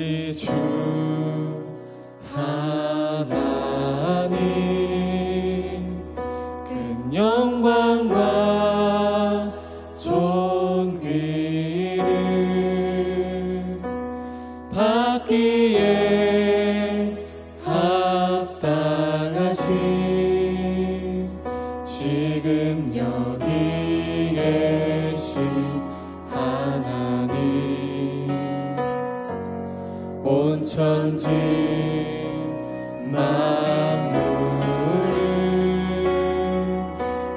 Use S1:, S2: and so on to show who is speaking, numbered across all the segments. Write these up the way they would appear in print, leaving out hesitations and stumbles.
S1: 우리 주 하나님 큰 영광과 존귀를 받기에 합당하신 지금 여기 계신 하나님 온 천지 만물을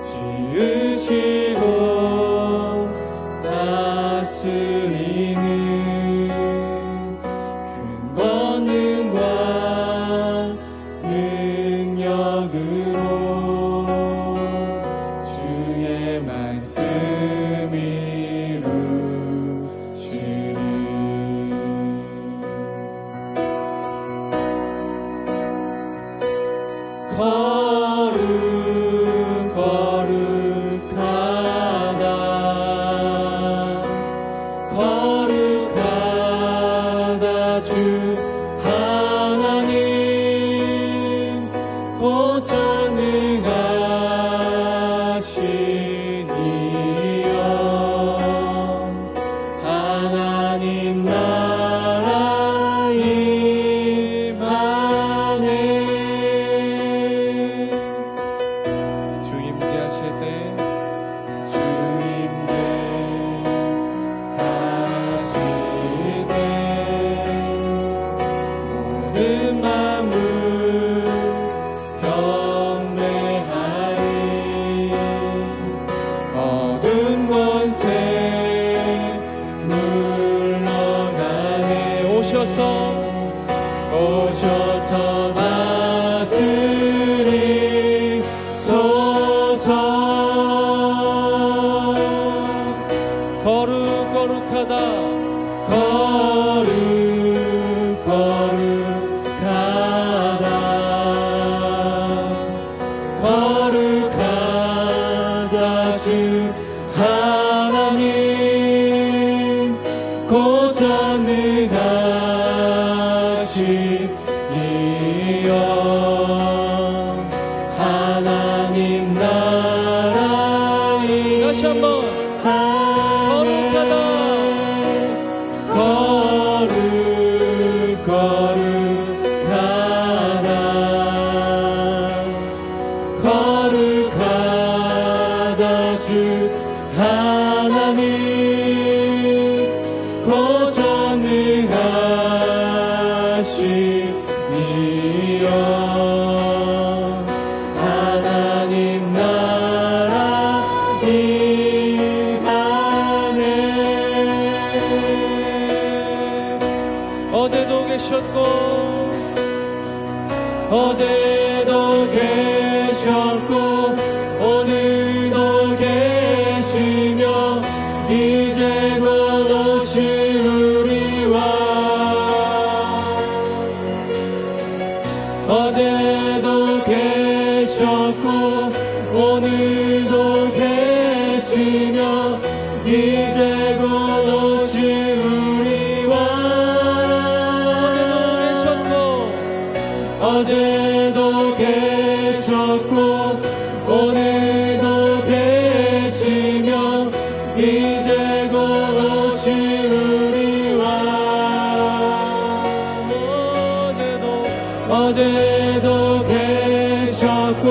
S1: 지으시고 다스리는 큰 권능과 능력으로 주의 말씀 이루시니 거룩하다 주 하나님 고전능하신 이여 하나님 나라 임하네 주 임재하실 때 주 임재하실 때 모든 만물 경배하리 어둠 권세 물러가네 오셔서 다스리소서 거룩하다 주 하나님 고전능하신 이여 하나님 나라 다시 한번 거룩하다 주 하나님 고전능하신 이여 하나님 나라 임하네 어제도 계셨고 오늘도 계시며 이제 곧 오시리와 어제도 계셨고 오늘도 계시며 이제 곧 오시리와 어제도 계셨고 오늘도 계시며 이제 곧 오시리와 어제도 계셨고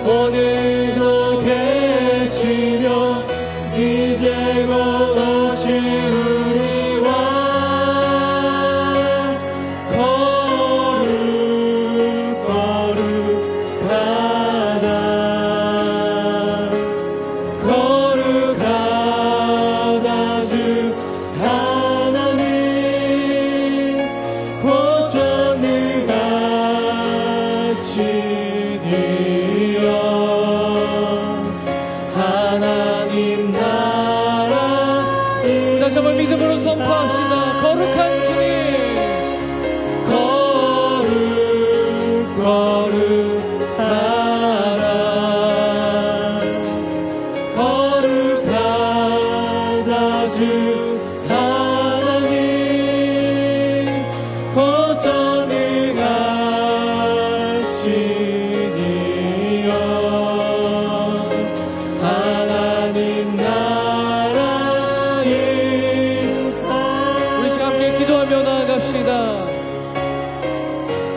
S1: 오늘도 계시며 이제 곧 오시리와 거룩하다 주 하나님 고전능하신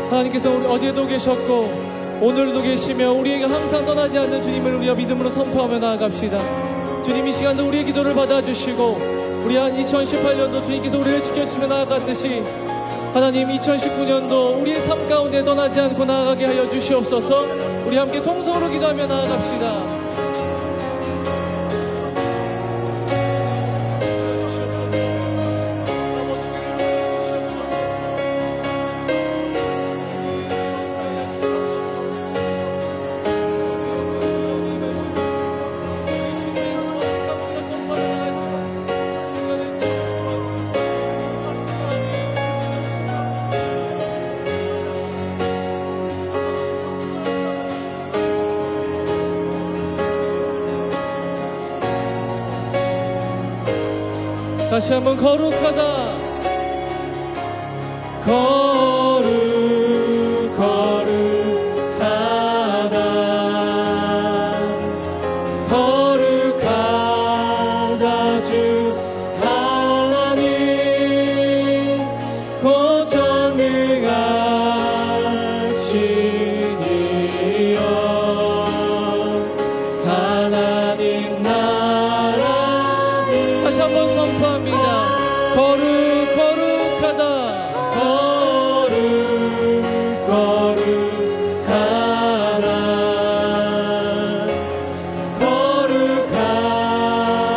S2: 하나님께서 우리 어제도 계셨고 오늘도 계시며 우리에게 항상 떠나지 않는 주님을 우리가 믿음으로 선포하며 나아갑시다. 주님 이 시간도 우리의 기도를 받아주시고 우리 한 2018년도 주님께서 우리를 지켜주시며 나아갔듯이 하나님 2019년도 우리의 삶 가운데 떠나지 않고 나아가게 하여 주시옵소서. 우리 함께 통성으로 기도하며 나아갑시다. 다시 한번 거룩하다.
S1: 거룩하다 주 하나님 고전능하시니여 하나님 나라.
S2: 다시 한번 선포합니다. 거룩하다.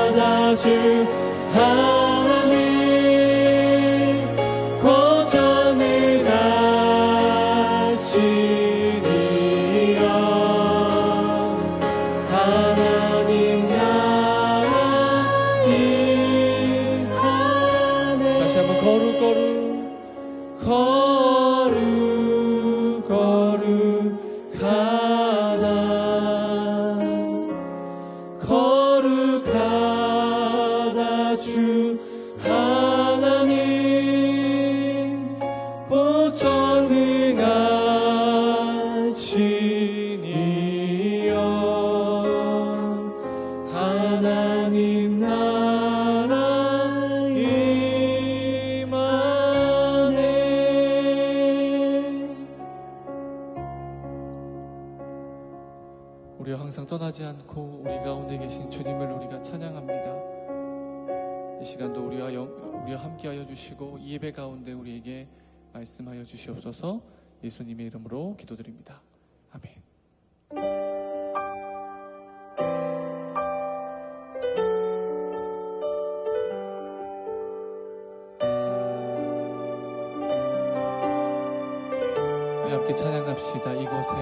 S1: 거룩하다 주 하나님 고전능하시니여 하나님 나라 임하네.
S2: 다시 한번
S1: 거룩하다 주 하나님 고전능하시니여 하나님 나라 임하네.
S2: 우리가 항상 떠나지 않고 우리 가운데 계신 주님을 우리가 찬양합니다. 이 시간도 우리와 함께하여 주시고 이 예배 가운데 우리에게 말씀하여 주시옵소서. 예수님의 이름으로 기도드립니다. 아멘. 우리 함께 찬양합시다.
S1: 이곳에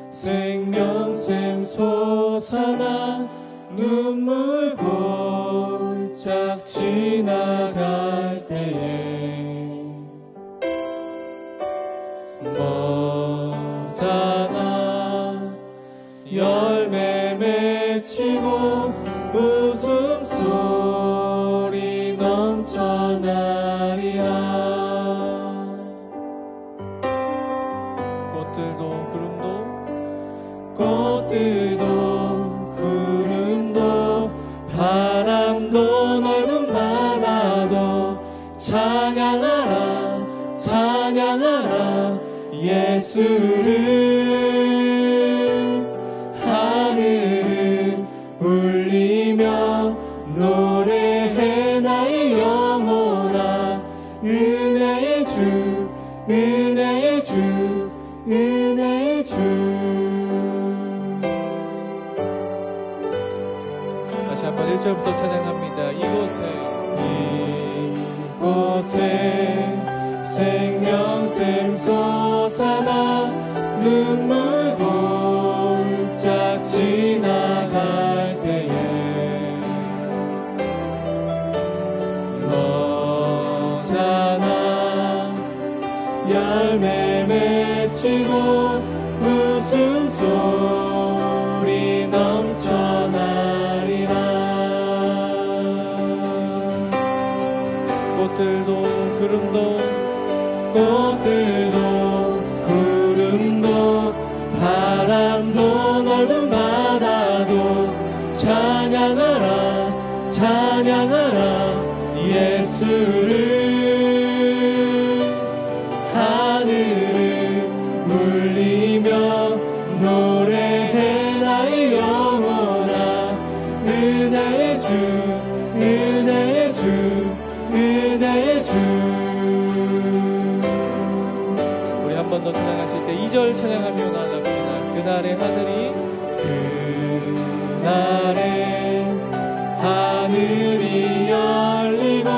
S1: 생명샘 솟아나 눈물 골짝 지나갈 때에 머잖아 열매 맺히고 웃음소리 넘쳐나리라. 꽃들도 구름도 바람도 넓은 바다도 찬양하라 찬양하라 예수를. 하늘을 울리며 노래해 나의 영혼아 은혜의 주 은혜의 주 은혜의 주.
S2: 다시 한번 1절부터 찬양합니다.
S1: 이곳에 생명샘 솟아나 눈물 골짝 지나갈 때에 너잖아 열매 맺히고 웃음소리 넘쳐나리라.
S2: 꽃들도
S1: 구름도 바람도 넓은 바다도 찬양하라 찬양하라 예수를 하늘을 울리며 노래해 나의 영혼아 은혜의 주 은혜의 주 은혜의 주.
S2: 우리 한 번 더 찬양하실 때 2절 찬양하며 나아갑시다. 그날의 하늘이
S1: 그날의 하늘이 열리고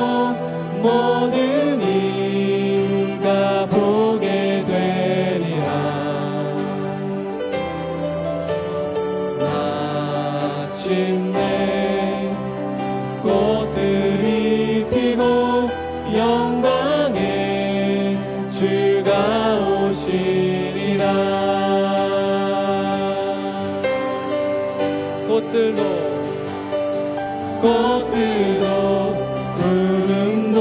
S1: 모든 이가 보게 되리라. 마침내 꽃들이 피고 영광의 주가 오시리라. 꽃들도 구름도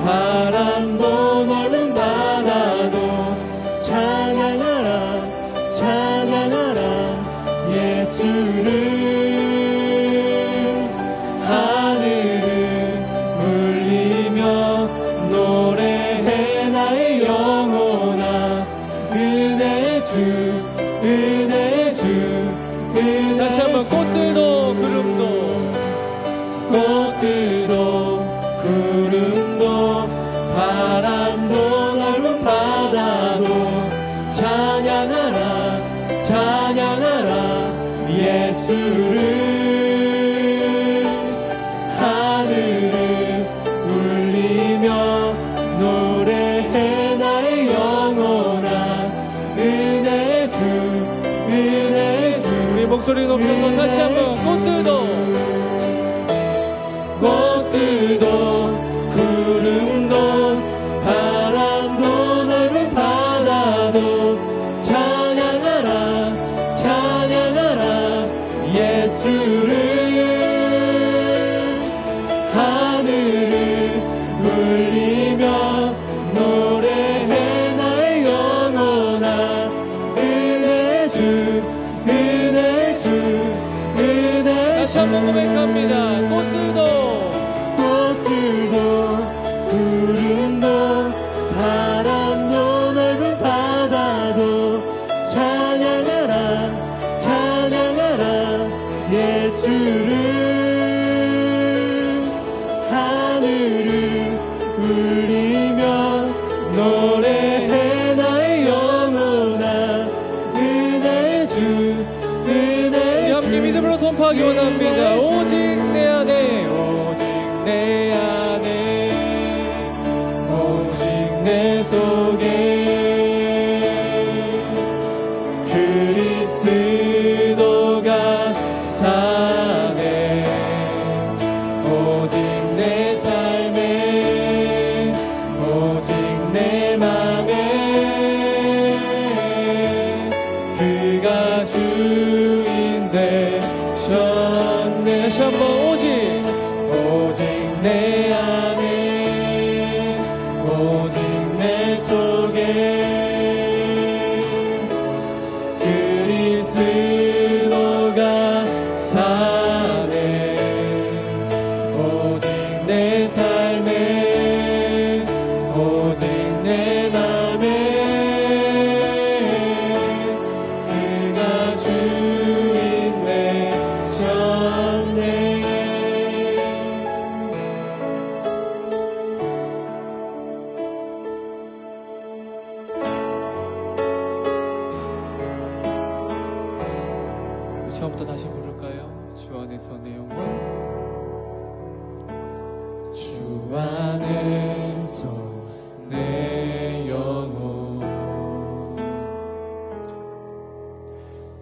S1: 바람도 넓은 바다도 찬양하라 찬양하라 예수를. 하늘을 울리며 노래해 나의 영혼아 은혜의 주 은혜의 주 은혜의
S2: 다시 한번 꽃들도
S1: 구름도 바람도 넓은 바다도 찬양하라 찬양하라 예수를. 하늘을 울리며 노래해 나의 영혼아 은혜의 주 은혜의 주.
S2: 우리 목소리 높여서 다시 한번 꽃들도
S1: 구름도 바람도 넓은 바다도 찬양하라 찬양하라 예수를. 하늘을 울리며 노래해 나의 영혼아 은혜의 주 은혜의 주 은혜의 주.
S2: 다시 한번 고백합니다. 꽃들도
S1: 구름도 바람도 넓은 바다도 찬양하라 찬양하라 예수를. 하늘을 울리며 노래해 나의 영혼아 은혜의 주 은혜의 주.
S2: 함께 믿음으로 선포하기 원합니다. 오직 내 안에 내 안에
S1: 오직 내 속에 그리스도가 사네. 오직 내 삶에 오직 내 맘에 그가 주인 되셨네.
S2: 다시 한번 오직
S1: 내 안에 오직 내 속에 그리스도가 사네. 오직 내 삶에 오직 내 맘에 그가 주인 되셨네.
S2: 처음부터 다시 부를까요? 주 안에서 내 영혼
S1: 주 안에서 내 영혼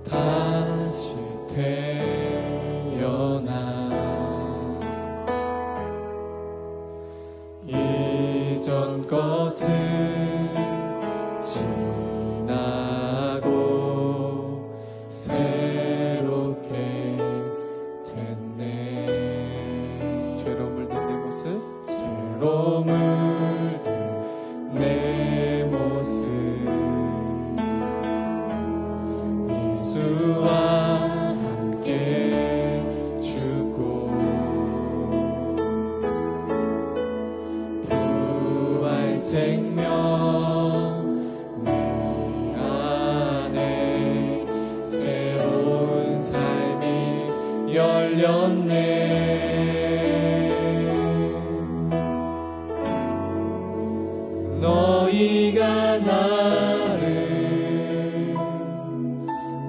S1: 다시 태어나 이전 것은 지나고 새롭게 됐네.
S2: 죄로 물든 내 모습
S1: 죄로 물든 내 모습 예수와 함께 죽고 생명 내 안에 새로운 삶이 열렸네. 너희가 나를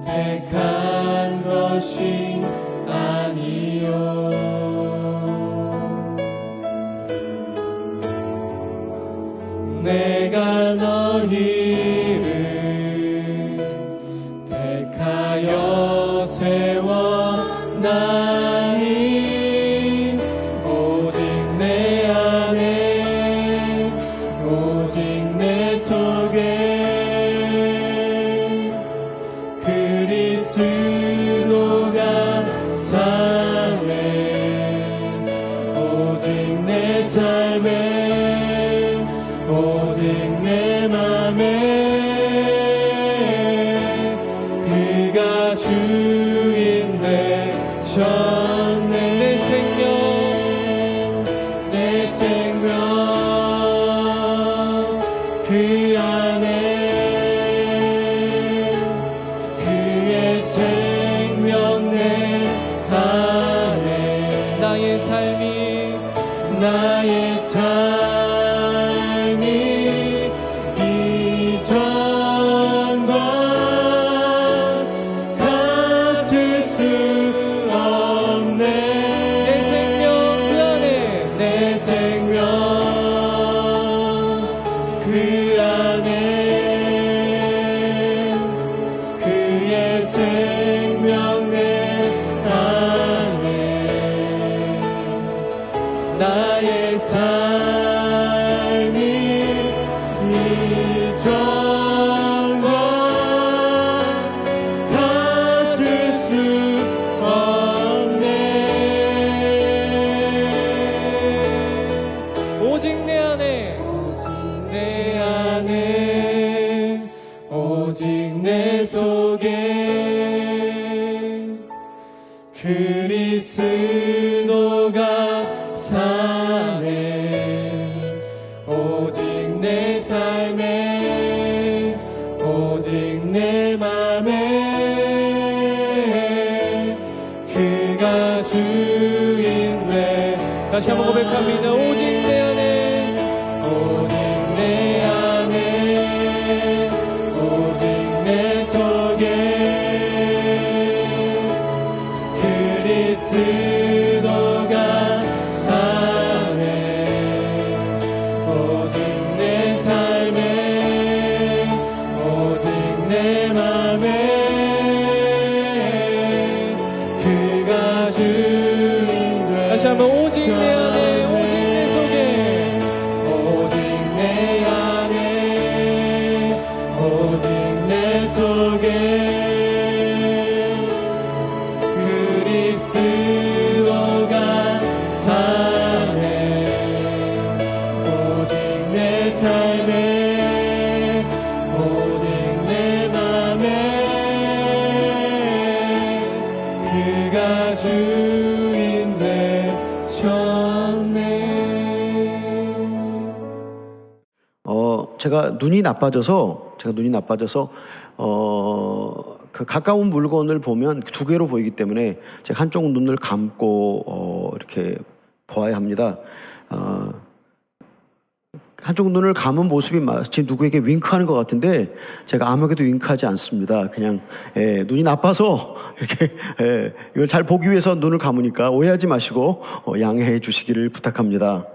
S1: 택한 것이 아니요 내가 너희를 택하여 세워나니 오직 내 안에 오직 내 속에 그리스도가 사네. 오직 내 삶에 오직 내 맘에 그가 주인 되셨네. 내 생명 그 안에 그의 생명 내 안에 나의 삶이 이전과 같을 수 없네. 내 생명 그 안에 그의 생명 내 안에 나의 삶이 이전과 같을 수 없네.
S2: 오직 내 안에
S1: 오직 내 속에 그리스도가 사네. 오직 내 삶에 오직 내 맘에 그가 주인 되.
S2: 다시 한번 고백합니다. 오직 내 안에
S1: 오직 내 안에 오직 내 속에 그리스도가 사네. 오직 내 삶에 오직 내 맘에 그가 주인 되.
S2: 다시 한번 오직 내 안에 오직 내 속에
S1: 오직 내 안에 오직 내 속에 그리스도가 사네. 오직 내 삶에 오직 내 맘에 그가 주인 되셨네.
S3: 제가 눈이 나빠져서 그 가까운 물건을 보면 두 개로 보이기 때문에 제가 한쪽 눈을 감고 이렇게 보아야 합니다. 한쪽 눈을 감은 모습이 마치 누구에게 윙크하는 것 같은데 제가 아무에게도 윙크하지 않습니다. 그냥 눈이 나빠서 이렇게 이걸 잘 보기 위해서 눈을 감으니까 오해하지 마시고 양해해 주시기를 부탁합니다.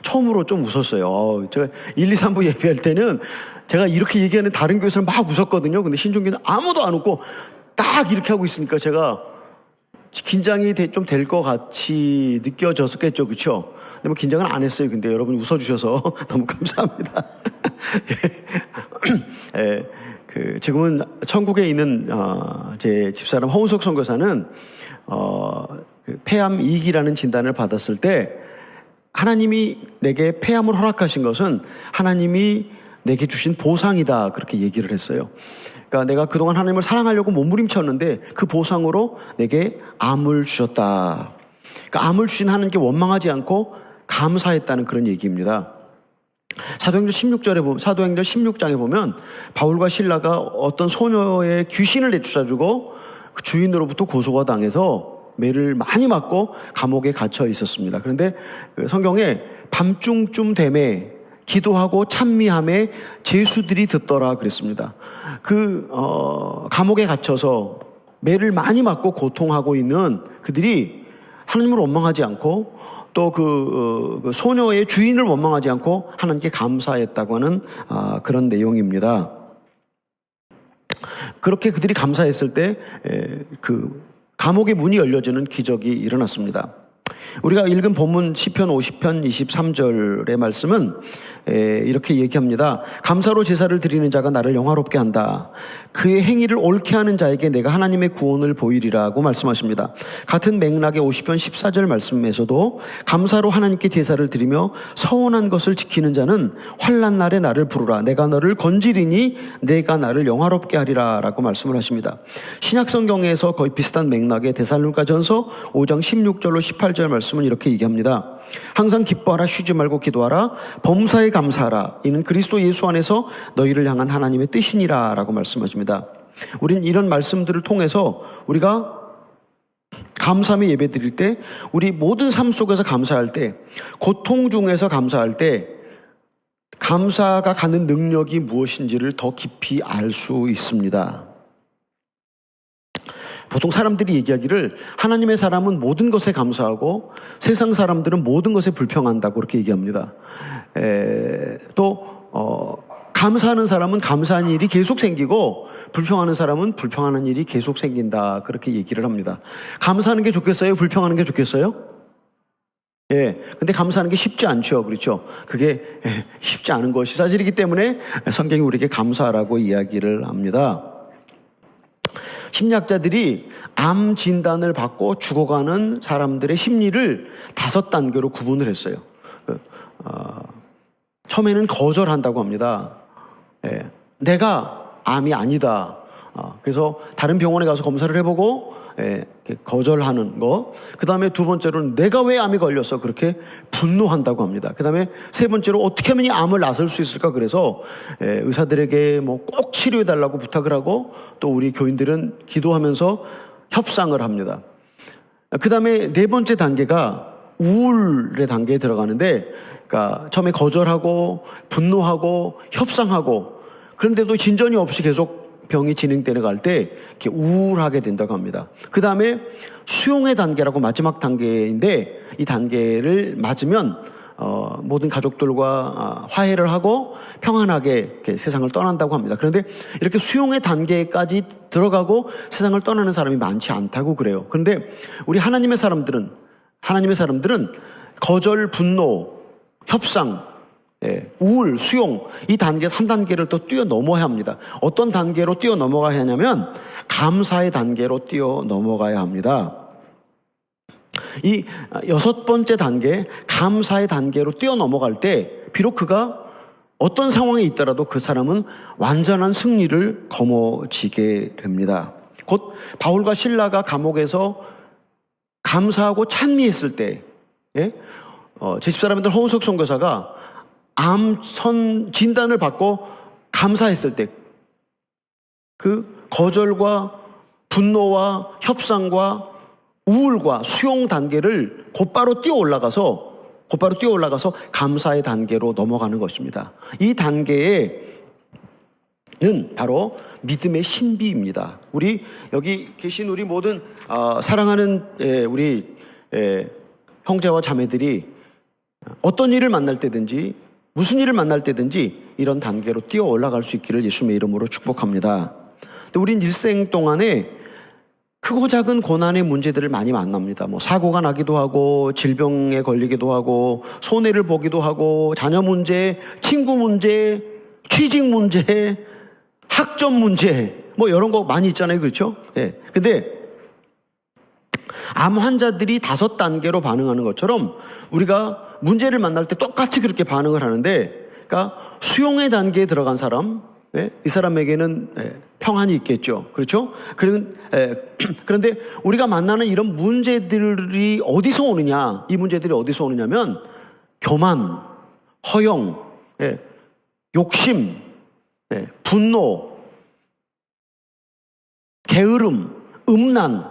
S3: 처음으로 좀 웃었어요. 제가 1, 2, 3부 예배할 때는 제가 이렇게 얘기하는 다른 교회에서는 막 웃었거든요. 근데 신종교는 아무도 안 웃고 딱 이렇게 하고 있으니까 제가 긴장이 좀 될 것 같이 느껴졌었겠죠. 그렇죠? 근데 뭐 긴장은 안 했어요. 근데 여러분이 웃어주셔서 너무 감사합니다. 지금은 천국에 있는 제 집사람 허우석 선교사는 폐암 2기라는 진단을 받았을 때 하나님이 내게 폐암을 허락하신 것은 하나님이 내게 주신 보상이다, 그렇게 얘기를 했어요. 그러니까 내가 그동안 하나님을 사랑하려고 몸부림쳤는데 그 보상으로 내게 암을 주셨다. 그러니까 암을 주신 하나님께 원망하지 않고 감사했다는 그런 얘기입니다. 사도행전 16장에 보면 바울과 실라가 어떤 소녀의 귀신을 내쫓아주고 그 주인으로부터 고소가 당해서 매를 많이 맞고 감옥에 갇혀 있었습니다. 그런데 성경에 밤중쯤 되매 기도하고 찬미함에 제수들이 듣더라 그랬습니다. 감옥에 갇혀서 매를 많이 맞고 고통하고 있는 그들이 하나님을 원망하지 않고 또 그 소녀의 주인을 원망하지 않고 하나님께 감사했다고 하는 그런 내용입니다. 그렇게 그들이 감사했을 때 그 감옥의 문이 열려지는 기적이 일어났습니다. 우리가 읽은 본문 시편 50편 23절의 말씀은 이렇게 얘기합니다. 감사로 제사를 드리는 자가 나를 영화롭게 한다. 그의 행위를 옳게 하는 자에게 내가 하나님의 구원을 보이리라고 말씀하십니다. 같은 맥락의 50편 14절 말씀에서도 감사로 하나님께 제사를 드리며 서원한 것을 지키는 자는 환난 날에 나를 부르라. 내가 너를 건지리니 내가 나를 영화롭게 하리라 라고 말씀을 하십니다. 신약성경에서 거의 비슷한 맥락의 데살로니가전서 5장 16절로 18절 말씀은 이렇게 얘기합니다. 항상 기뻐하라, 쉬지 말고 기도하라, 범사에 감사하라. 이는 그리스도 예수 안에서 너희를 향한 하나님의 뜻이니라 라고 말씀하십니다. 우린 이런 말씀들을 통해서 우리가 감사함의 예배 드릴 때, 우리 모든 삶 속에서 감사할 때, 고통 중에서 감사할 때 감사가 갖는 능력이 무엇인지를 더 깊이 알 수 있습니다. 보통 사람들이 얘기하기를 하나님의 사람은 모든 것에 감사하고 세상 사람들은 모든 것에 불평한다고 그렇게 얘기합니다. 감사하는 사람은 감사한 일이 계속 생기고 불평하는 사람은 불평하는 일이 계속 생긴다 그렇게 얘기를 합니다. 감사하는 게 좋겠어요? 불평하는 게 좋겠어요? 근데 감사하는 게 쉽지 않죠. 그렇죠? 그게 쉽지 않은 것이 사실이기 때문에 성경이 우리에게 감사하라고 이야기를 합니다. 심리학자들이 암 진단을 받고 죽어가는 사람들의 심리를 5단계로 구분을 했어요. 처음에는 거절한다고 합니다. 내가 암이 아니다. 그래서 다른 병원에 가서 검사를 해보고 거절하는 거. 그 다음에 2번째로는 내가 왜 암이 걸렸어? 그렇게 분노한다고 합니다. 그 다음에 3번째로 어떻게 하면 이 암을 나설 수 있을까? 그래서 의사들에게 꼭 치료해달라고 부탁을 하고 또 우리 교인들은 기도하면서 협상을 합니다. 그 다음에 4번째 단계가 우울의 단계에 들어가는데, 그러니까 처음에 거절하고 분노하고 협상하고 그런데도 진전이 없이 계속 병이 진행되어 갈 때 이렇게 우울하게 된다고 합니다. 그 다음에 수용의 단계라고 마지막 단계인데, 이 단계를 맞으면 모든 가족들과 화해를 하고 평안하게 이렇게 세상을 떠난다고 합니다. 그런데 이렇게 수용의 단계까지 들어가고 세상을 떠나는 사람이 많지 않다고 그래요. 그런데 우리 하나님의 사람들은 거절, 분노, 협상, 우울, 수용, 이 단계 3단계를 또 뛰어넘어야 합니다. 어떤 단계로 뛰어넘어가야 하냐면 감사의 단계로 뛰어넘어가야 합니다. 이 6번째 단계, 감사의 단계로 뛰어넘어갈 때 비록 그가 어떤 상황에 있더라도 그 사람은 완전한 승리를 거머쥐게 됩니다. 곧 바울과 실라가 감옥에서 감사하고 찬미했을 때, 제 집사람들 허우석 선교사가 암 진단을 받고 감사했을 때 그 거절과 분노와 협상과 우울과 수용 단계를 곧바로 뛰어 올라가서 감사의 단계로 넘어가는 것입니다. 이 단계는 바로 믿음의 신비입니다. 우리 여기 계신 우리 모든 사랑하는 우리 형제와 자매들이 어떤 일을 만날 때든지 무슨 일을 만날 때든지 이런 단계로 뛰어 올라갈 수 있기를 예수님의 이름으로 축복합니다. 근데 우린 일생 동안에 크고 작은 고난의 문제들을 많이 만납니다. 사고가 나기도 하고 질병에 걸리기도 하고 손해를 보기도 하고 자녀 문제, 친구 문제, 취직 문제, 학점 문제 이런 거 많이 있잖아요. 그렇죠? 근데 암 환자들이 5단계로 반응하는 것처럼 우리가 문제를 만날 때 똑같이 그렇게 반응을 하는데, 그러니까 수용의 단계에 들어간 사람, 이 사람에게는 평안이 있겠죠. 그렇죠? 그런데 우리가 만나는 이런 문제들이 어디서 오느냐? 이 문제들이 어디서 오느냐면 교만, 허영, 욕심, 분노, 게으름, 음란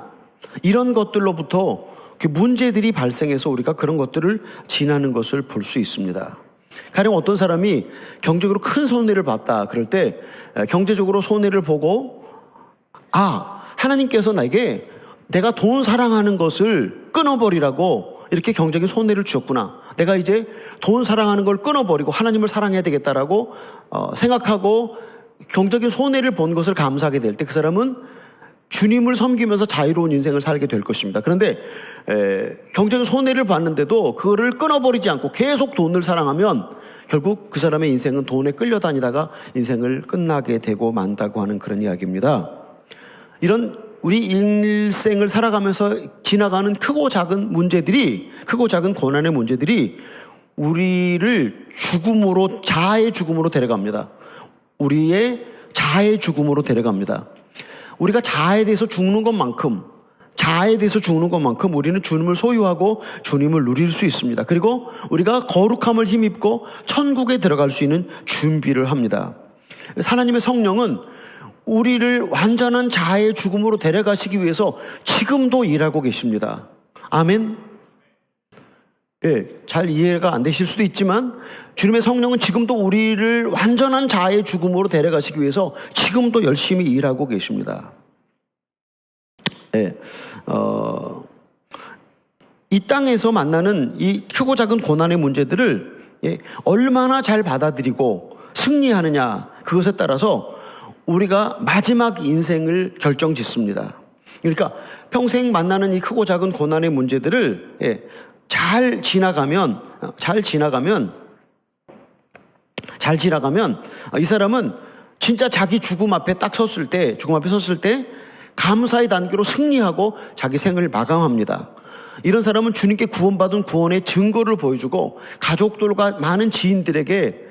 S3: 이런 것들로부터 문제들이 발생해서 우리가 그런 것들을 지나는 것을 볼 수 있습니다. 가령 어떤 사람이 경제적으로 큰 손해를 봤다 그럴 때 경제적으로 손해를 보고 하나님께서 나에게 내가 돈 사랑하는 것을 끊어버리라고 이렇게 경제적인 손해를 주었구나. 내가 이제 돈 사랑하는 걸 끊어버리고 하나님을 사랑해야 되겠다라고 생각하고 경제적인 손해를 본 것을 감사하게 될 때 그 사람은 주님을 섬기면서 자유로운 인생을 살게 될 것입니다. 그런데 경제적인 손해를 봤는데도 그거를 끊어버리지 않고 계속 돈을 사랑하면 결국 그 사람의 인생은 돈에 끌려다니다가 인생을 끝나게 되고 만다고 하는 그런 이야기입니다. 이런 우리 일생을 살아가면서 지나가는 크고 작은 문제들이, 크고 작은 고난의 문제들이 우리를 죽음으로, 자아의 죽음으로 데려갑니다. 우리의 자아의 죽음으로 데려갑니다. 우리가 자아에 대해서 죽는 것만큼 우리는 주님을 소유하고 주님을 누릴 수 있습니다. 그리고 우리가 거룩함을 힘입고 천국에 들어갈 수 있는 준비를 합니다. 하나님의 성령은 우리를 완전한 자아의 죽음으로 데려가시기 위해서 지금도 일하고 계십니다. 아멘. 잘 이해가 안 되실 수도 있지만 주님의 성령은 지금도 우리를 완전한 자아의 죽음으로 데려가시기 위해서 지금도 열심히 일하고 계십니다. 이 땅에서 만나는 이 크고 작은 고난의 문제들을 얼마나 잘 받아들이고 승리하느냐, 그것에 따라서 우리가 마지막 인생을 결정짓습니다. 그러니까 평생 만나는 이 크고 작은 고난의 문제들을 잘 지나가면 이 사람은 진짜 자기 죽음 앞에 섰을 때 감사의 단계로 승리하고 자기 생을 마감합니다. 이런 사람은 주님께 구원받은 구원의 증거를 보여주고 가족들과 많은 지인들에게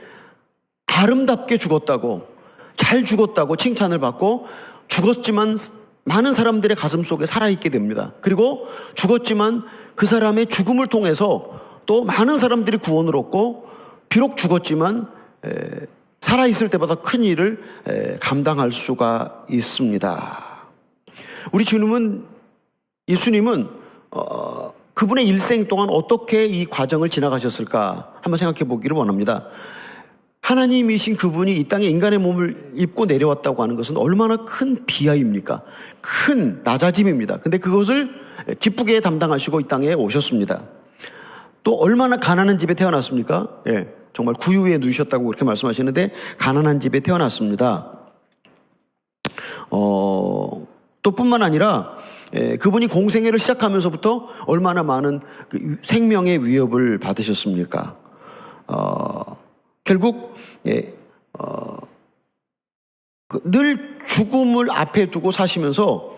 S3: 아름답게 죽었다고, 잘 죽었다고 칭찬을 받고, 죽었지만 많은 사람들의 가슴 속에 살아있게 됩니다. 그리고 죽었지만 그 사람의 죽음을 통해서 또 많은 사람들이 구원을 얻고, 비록 죽었지만 살아있을 때보다 큰 일을 감당할 수가 있습니다. 우리 예수님은 그분의 일생 동안 어떻게 이 과정을 지나가셨을까 한번 생각해 보기를 원합니다. 하나님이신 그분이 이 땅에 인간의 몸을 입고 내려왔다고 하는 것은 얼마나 큰 비하입니까? 큰 낮아짐입니다. 근데 그것을 기쁘게 담당하시고 이 땅에 오셨습니다. 또 얼마나 가난한 집에 태어났습니까? 정말 구유에 누우셨다고 그렇게 말씀하시는데 가난한 집에 태어났습니다. 또 뿐만 아니라 그분이 공생애를 시작하면서부터 얼마나 많은 생명의 위협을 받으셨습니까? 결국 늘 죽음을 앞에 두고 사시면서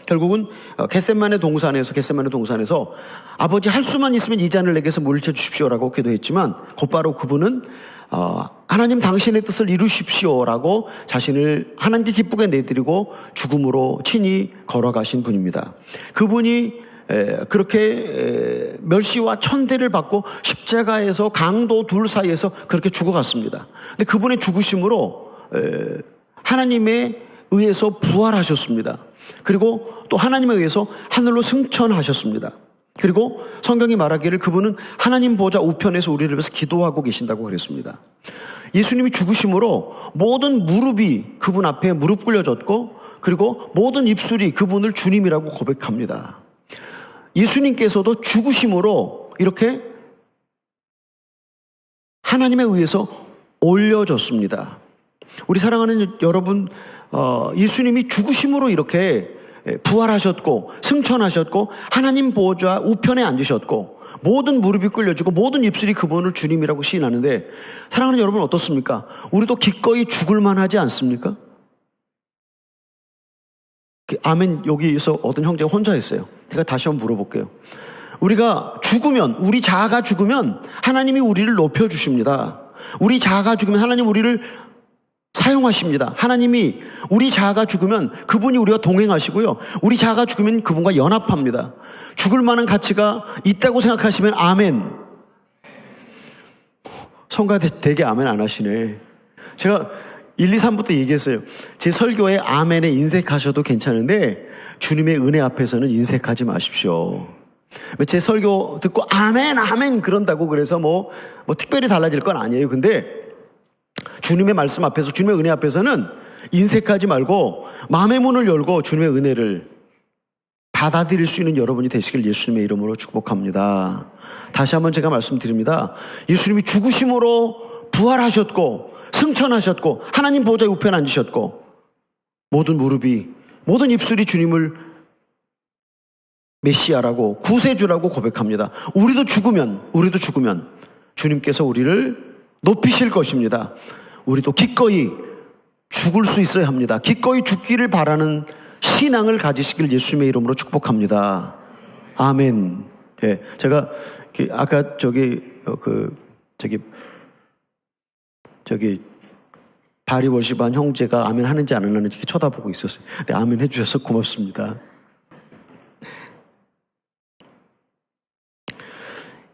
S3: 결국은 겟세마네 동산에서 아버지 할 수만 있으면 이 잔을 내게서 물리쳐 주십시오라고 기도했지만 곧바로 그분은 하나님 당신의 뜻을 이루십시오라고 자신을 하나님께 기쁘게 내드리고 죽음으로 친히 걸어가신 분입니다. 그분이 그렇게 멸시와 천대를 받고 십자가에서 강도 둘 사이에서 그렇게 죽어갔습니다. 근데 그분의 죽으심으로 하나님에 의해서 부활하셨습니다. 그리고 또 하나님에 의해서 하늘로 승천하셨습니다. 그리고 성경이 말하기를 그분은 하나님 보좌 우편에서 우리를 위해서 기도하고 계신다고 그랬습니다. 예수님이 죽으심으로 모든 무릎이 그분 앞에 무릎 꿇려졌고, 그리고 모든 입술이 그분을 주님이라고 고백합니다. 예수님께서도 죽으심으로 이렇게 하나님에 의해서 올려졌습니다. 우리 사랑하는 여러분, 예수님이 죽으심으로 이렇게 부활하셨고 승천하셨고 하나님 보좌 우편에 앉으셨고 모든 무릎이 꿇려지고 모든 입술이 그분을 주님이라고 시인하는데, 사랑하는 여러분 어떻습니까? 우리도 기꺼이 죽을 만하지 않습니까? 아멘. 여기서 어떤 형제가 혼자 했어요. 제가 다시 한번 물어볼게요. 우리가 죽으면, 우리 자아가 죽으면 하나님이 우리를 높여주십니다. 우리 자아가 죽으면 하나님 우리를 사용하십니다. 하나님이 우리 자아가 죽으면 그분이 우리와 동행하시고요, 우리 자아가 죽으면 그분과 연합합니다. 죽을 만한 가치가 있다고 생각하시면 아멘. 성가 되게 아멘 안 하시네. 제가 1, 2, 3부터 얘기했어요. 제 설교에 아멘에 인색하셔도 괜찮은데 주님의 은혜 앞에서는 인색하지 마십시오. 제 설교 듣고 아멘 아멘 그런다고 그래서 뭐 특별히 달라질 건 아니에요. 근데 주님의 말씀 앞에서, 주님의 은혜 앞에서는 인색하지 말고 마음의 문을 열고 주님의 은혜를 받아들일 수 있는 여러분이 되시길 예수님의 이름으로 축복합니다. 다시 한번 제가 말씀드립니다. 예수님이 죽으심으로 부활하셨고 승천하셨고 하나님 보좌에 우편에 앉으셨고 모든 무릎이, 모든 입술이 주님을 메시아라고, 구세주라고 고백합니다. 우리도 죽으면 주님께서 우리를 높이실 것입니다. 우리도 기꺼이 죽을 수 있어야 합니다. 기꺼이 죽기를 바라는 신앙을 가지시길 예수님의 이름으로 축복합니다. 아멘. 예, 제가 아까 바리 월시반 형제가 아멘 하는지 안 하는지 쳐다보고 있었어요. 네, 아멘 해주셔서 고맙습니다.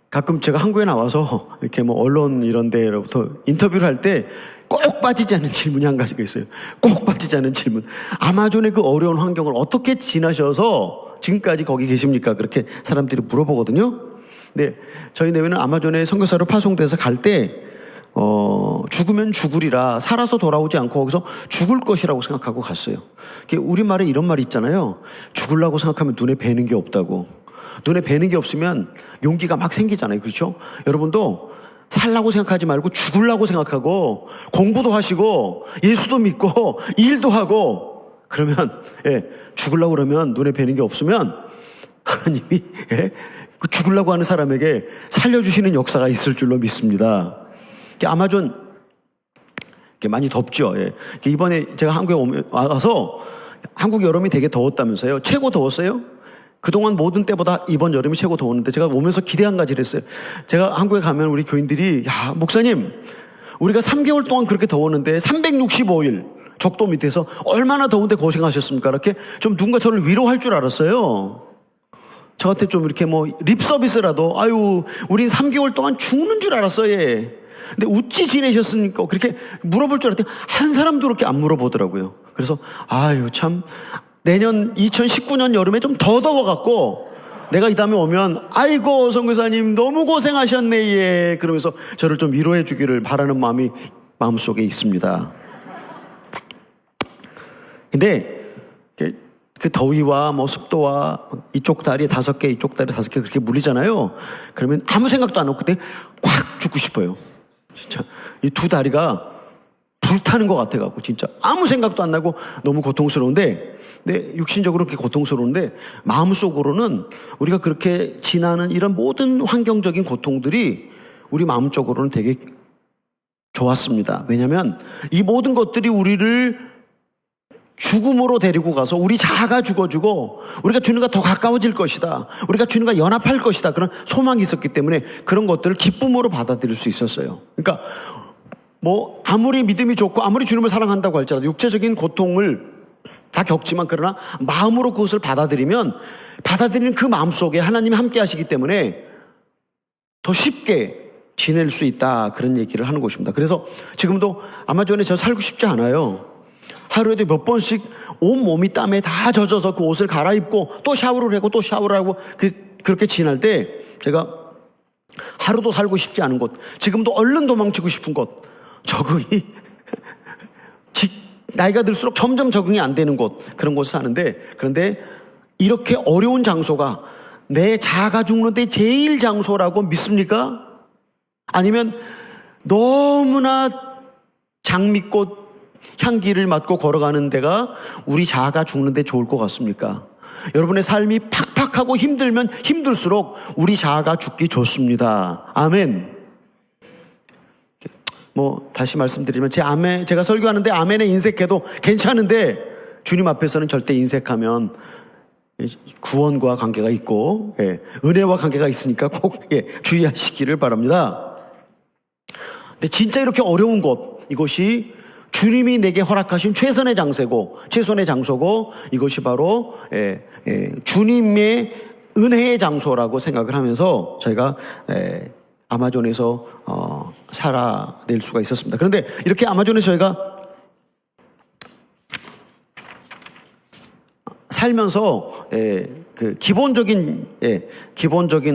S3: 가끔 제가 한국에 나와서 이렇게 언론 이런 데로부터 인터뷰를 할 때 꼭 빠지지 않는 질문이 한 가지가 있어요. 꼭 빠지지 않는 질문. 아마존의 그 어려운 환경을 어떻게 지나셔서 지금까지 거기 계십니까? 그렇게 사람들이 물어보거든요. 근데 저희 내외는 아마존에 선교사로 파송돼서 갈 때 죽으면 죽으리라, 살아서 돌아오지 않고 거기서 죽을 것이라고 생각하고 갔어요. 우리말에 이런 말이 있잖아요. 죽으려고 생각하면 눈에 뵈는 게 없다고. 눈에 뵈는 게 없으면 용기가 막 생기잖아요. 그렇죠? 여러분도 살라고 생각하지 말고 죽으려고 생각하고 공부도 하시고 예수도 믿고 일도 하고 그러면 죽으려고 그러면 눈에 뵈는 게 없으면 하나님이 그 죽으려고 하는 사람에게 살려주시는 역사가 있을 줄로 믿습니다. 아마존 많이 덥죠. 이번에 제가 한국에 와서 한국 여름이 되게 더웠다면서요. 최고 더웠어요? 그동안 모든 때보다 이번 여름이 최고 더웠는데 제가 오면서 기대 한 가지를 했어요. 제가 한국에 가면 우리 교인들이 야 목사님 우리가 3개월 동안 그렇게 더웠는데 365일 적도 밑에서 얼마나 더운데 고생하셨습니까? 이렇게 좀 누군가 저를 위로할 줄 알았어요. 저한테 좀 이렇게 립 서비스라도 아유 우린 3개월 동안 죽는 줄 알았어요. 근데 어찌 지내셨습니까? 그렇게 물어볼 줄 알았더니 한 사람도 그렇게 안 물어보더라고요. 그래서 아유 참 내년 2019년 여름에 좀 더 더워갖고 내가 이 다음에 오면 아이고 선교사님 너무 고생하셨네 예 그러면서 저를 좀 위로해 주기를 바라는 마음이 마음속에 있습니다. 근데 그 더위와 습도와 이쪽 다리 5개 이쪽 다리 5개 그렇게 물리잖아요. 그러면 아무 생각도 안 하고 그때 꽉 죽고 싶어요. 진짜 이 두 다리가 불타는 것 같아갖고 진짜 아무 생각도 안 나고 너무 고통스러운데, 네, 육신적으로 그렇게 고통스러운데 마음속으로는 우리가 그렇게 지나는 이런 모든 환경적인 고통들이 우리 마음적으로는 되게 좋았습니다. 왜냐하면 이 모든 것들이 우리를 죽음으로 데리고 가서 우리 자아가 죽어지고 우리가 주님과 더 가까워질 것이다, 우리가 주님과 연합할 것이다, 그런 소망이 있었기 때문에 그런 것들을 기쁨으로 받아들일 수 있었어요. 그러니까 아무리 믿음이 좋고 아무리 주님을 사랑한다고 할지라도 육체적인 고통을 다 겪지만 그러나 마음으로 그것을 받아들이면 받아들이는 그 마음속에 하나님이 함께 하시기 때문에 더 쉽게 지낼 수 있다, 그런 얘기를 하는 것입니다. 그래서 지금도 아마존에 저 살고 싶지 않아요. 하루에도 몇 번씩 온몸이 땀에 다 젖어서 그 옷을 갈아입고 또 샤워를 하고 또 샤워를 하고 그렇게 지날 때 제가 하루도 살고 싶지 않은 곳, 지금도 얼른 도망치고 싶은 곳, 적응이 나이가 들수록 점점 적응이 안 되는 곳, 그런 곳을 사는데, 그런데 이렇게 어려운 장소가 내 자아가 죽는데 제일 장소라고 믿습니까? 아니면 너무나 장미꽃 향기를 맡고 걸어가는 데가 우리 자아가 죽는데 좋을 것 같습니까? 여러분의 삶이 팍팍하고 힘들면 힘들수록 우리 자아가 죽기 좋습니다. 아멘. 다시 말씀드리면 제가 설교하는데 아멘에 인색해도 괜찮은데 주님 앞에서는 절대 인색하면 구원과 관계가 있고 은혜와 관계가 있으니까 꼭 주의하시기를 바랍니다. 근데 진짜 이렇게 어려운 곳, 이것이 주님이 내게 허락하신 최선의 장소고 이것이 바로 주님의 은혜의 장소라고 생각을 하면서 저희가 아마존에서 살아낼 수가 있었습니다. 그런데 이렇게 아마존에서 저희가 살면서 그 기본적인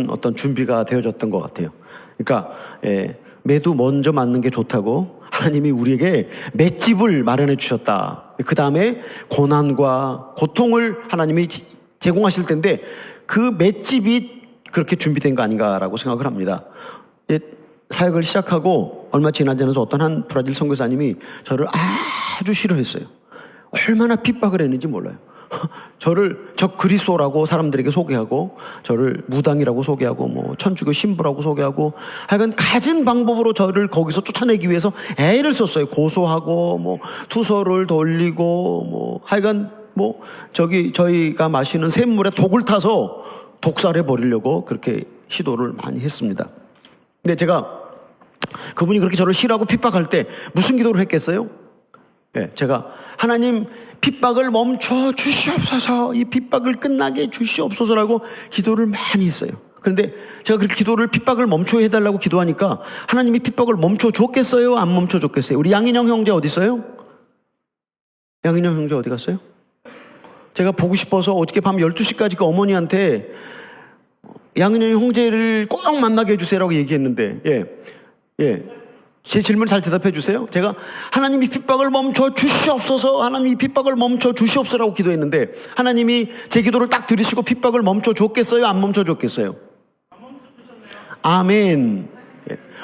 S3: 어떤 준비가 되어졌던 것 같아요. 그러니까 매도 먼저 맞는 게 좋다고 하나님이 우리에게 맷집을 마련해 주셨다. 그 다음에 고난과 고통을 하나님이 제공하실 텐데 그 맷집이 그렇게 준비된 거 아닌가라고 생각을 합니다. 사역을 시작하고 얼마 지나지 않아서 어떤 한 브라질 선교사님이 저를 아주 싫어했어요. 얼마나 핍박을 했는지 몰라요. 저를 적 그리스도라고 사람들에게 소개하고, 저를 무당이라고 소개하고, 뭐 천주교 신부라고 소개하고, 하여간 가진 방법으로 저를 거기서 쫓아내기 위해서 애를 썼어요. 고소하고 뭐 투서를 돌리고 뭐 하여간 뭐 저희가 마시는 샘물에 독을 타서 독살해 버리려고 그렇게 시도를 많이 했습니다. 근데 제가 그분이 그렇게 저를 싫어하고 핍박할 때 무슨 기도를 했겠어요? 제가 하나님 핍박을 멈춰 주시옵소서, 이 핍박을 끝나게 주시옵소서라고 기도를 많이 했어요. 그런데 제가 그렇게 기도를 핍박을 멈춰 해달라고 기도하니까 하나님이 핍박을 멈춰 줬겠어요? 안 멈춰 줬겠어요? 우리 양인영 형제 어디 있어요? 양인영 형제 어디 갔어요? 제가 보고 싶어서 어저께 밤 12시까지 그 어머니한테 양인영 형제를 꼭 만나게 해주세요라고 얘기했는데 제 질문 잘 대답해 주세요. 제가 하나님이 핍박을 멈춰 주시옵소서, 하나님이 핍박을 멈춰 주시옵소서라고 기도했는데 하나님이 제 기도를 딱 들으시고 핍박을 멈춰 줬겠어요? 안 멈춰 줬겠어요? 아멘.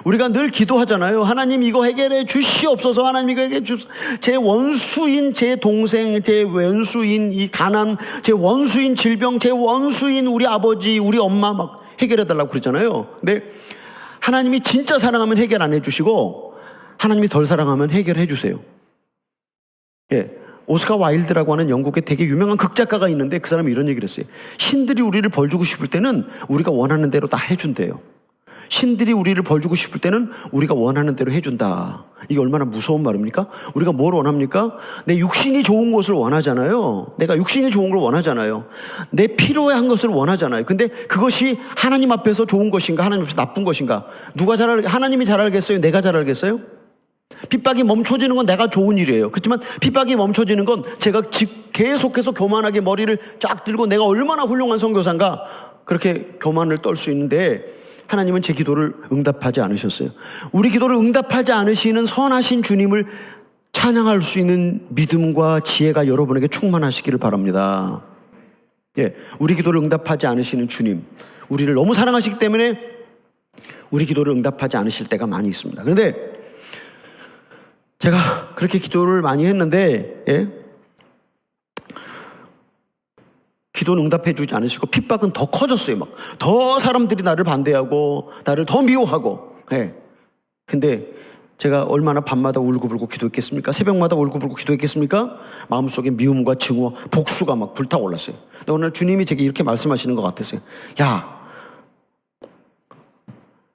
S3: 우리가 늘 기도하잖아요. 하나님 이거 해결해 주시옵소서, 하나님 이거 해결해 주시옵소서. 제 원수인 제 동생, 제 원수인 이 가난, 제 원수인 질병, 제 원수인 우리 아버지, 우리 엄마 막 해결해 달라고 그러잖아요. 근데 하나님이 진짜 사랑하면 해결 안 해주시고 하나님이 덜 사랑하면 해결해 주세요. 오스카 와일드라고 하는 영국의 되게 유명한 극작가가 있는데 그 사람이 이런 얘기를 했어요. 신들이 우리를 벌 주고 싶을 때는 우리가 원하는 대로 다 해준대요. 신들이 우리를 벌 주고 싶을 때는 우리가 원하는 대로 해준다. 이게 얼마나 무서운 말입니까? 우리가 뭘 원합니까? 내 육신이 좋은 것을 원하잖아요. 내가 육신이 좋은 걸 원하잖아요. 내 필요에 한 것을 원하잖아요. 근데 그것이 하나님 앞에서 좋은 것인가, 하나님 앞에서 나쁜 것인가? 하나님이 잘 알겠어요? 내가 잘 알겠어요? 핍박이 멈춰지는 건 내가 좋은 일이에요. 그렇지만 핍박이 멈춰지는 건 제가 계속해서 교만하게 머리를 쫙 들고 내가 얼마나 훌륭한 선교사인가 그렇게 교만을 떨 수 있는데 하나님은 제 기도를 응답하지 않으셨어요. 우리 기도를 응답하지 않으시는 선하신 주님을 찬양할 수 있는 믿음과 지혜가 여러분에게 충만하시기를 바랍니다. 우리 기도를 응답하지 않으시는 주님, 우리를 너무 사랑하시기 때문에 우리 기도를 응답하지 않으실 때가 많이 있습니다. 그런데 제가 그렇게 기도를 많이 했는데 기도는 응답해 주지 않으시고 핍박은 더 커졌어요. 막 더 사람들이 나를 반대하고 나를 더 미워하고. 근데 제가 얼마나 밤마다 울고불고 기도했겠습니까? 새벽마다 울고불고 기도했겠습니까? 마음속에 미움과 증오와 복수가 막 불타올랐어요. 근데 오늘 주님이 제게 이렇게 말씀하시는 것 같았어요. 야,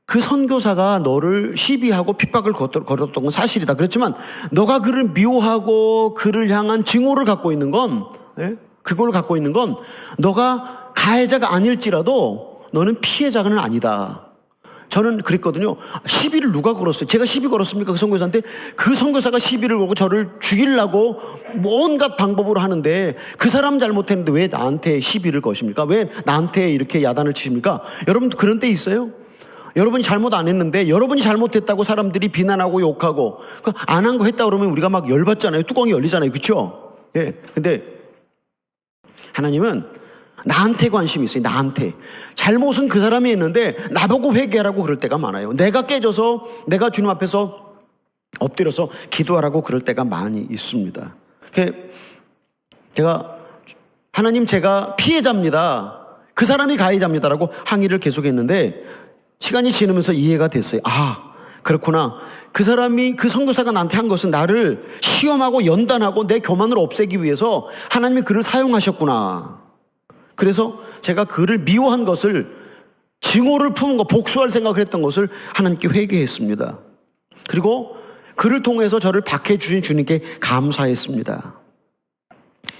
S3: 그 선교사가 너를 시비하고 핍박을 걸었던 건 사실이다. 그렇지만 너가 그를 미워하고 그를 향한 증오를 갖고 있는 건 그걸 갖고 있는 건 너가 가해자가 아닐지라도 너는 피해자는 아니다. 저는 그랬거든요. 시비를 누가 걸었어요? 제가 시비 걸었습니까? 그 선교사한테? 그 선교사가 시비를 걸고 저를 죽이려고 온갖 방법으로 하는데 그 사람 잘못했는데 왜 나한테 시비를 거십니까? 왜 나한테 이렇게 야단을 치십니까? 여러분 그런 때 있어요? 여러분이 잘못 안 했는데 여러분이 잘못했다고 사람들이 비난하고 욕하고 안 한 거 했다 그러면 우리가 막 열받잖아요. 뚜껑이 열리잖아요. 그렇죠? 근데 하나님은 나한테 관심이 있어요. 나한테. 잘못은 그 사람이 했는데 나보고 회개하라고 그럴 때가 많아요. 내가 깨져서 내가 주님 앞에서 엎드려서 기도하라고 그럴 때가 많이 있습니다. 제가 하나님 제가 피해자입니다. 그 사람이 가해자입니다라고 항의를 계속했는데 시간이 지나면서 이해가 됐어요. 아, 그렇구나. 그 사람이 그 선교사가 나한테 한 것은 나를 시험하고 연단하고 내 교만을 없애기 위해서 하나님이 그를 사용하셨구나. 그래서 제가 그를 미워한 것을 증오를 품은 거 복수할 생각을 했던 것을 하나님께 회개했습니다. 그리고 그를 통해서 저를 박해 주신 주님께 감사했습니다.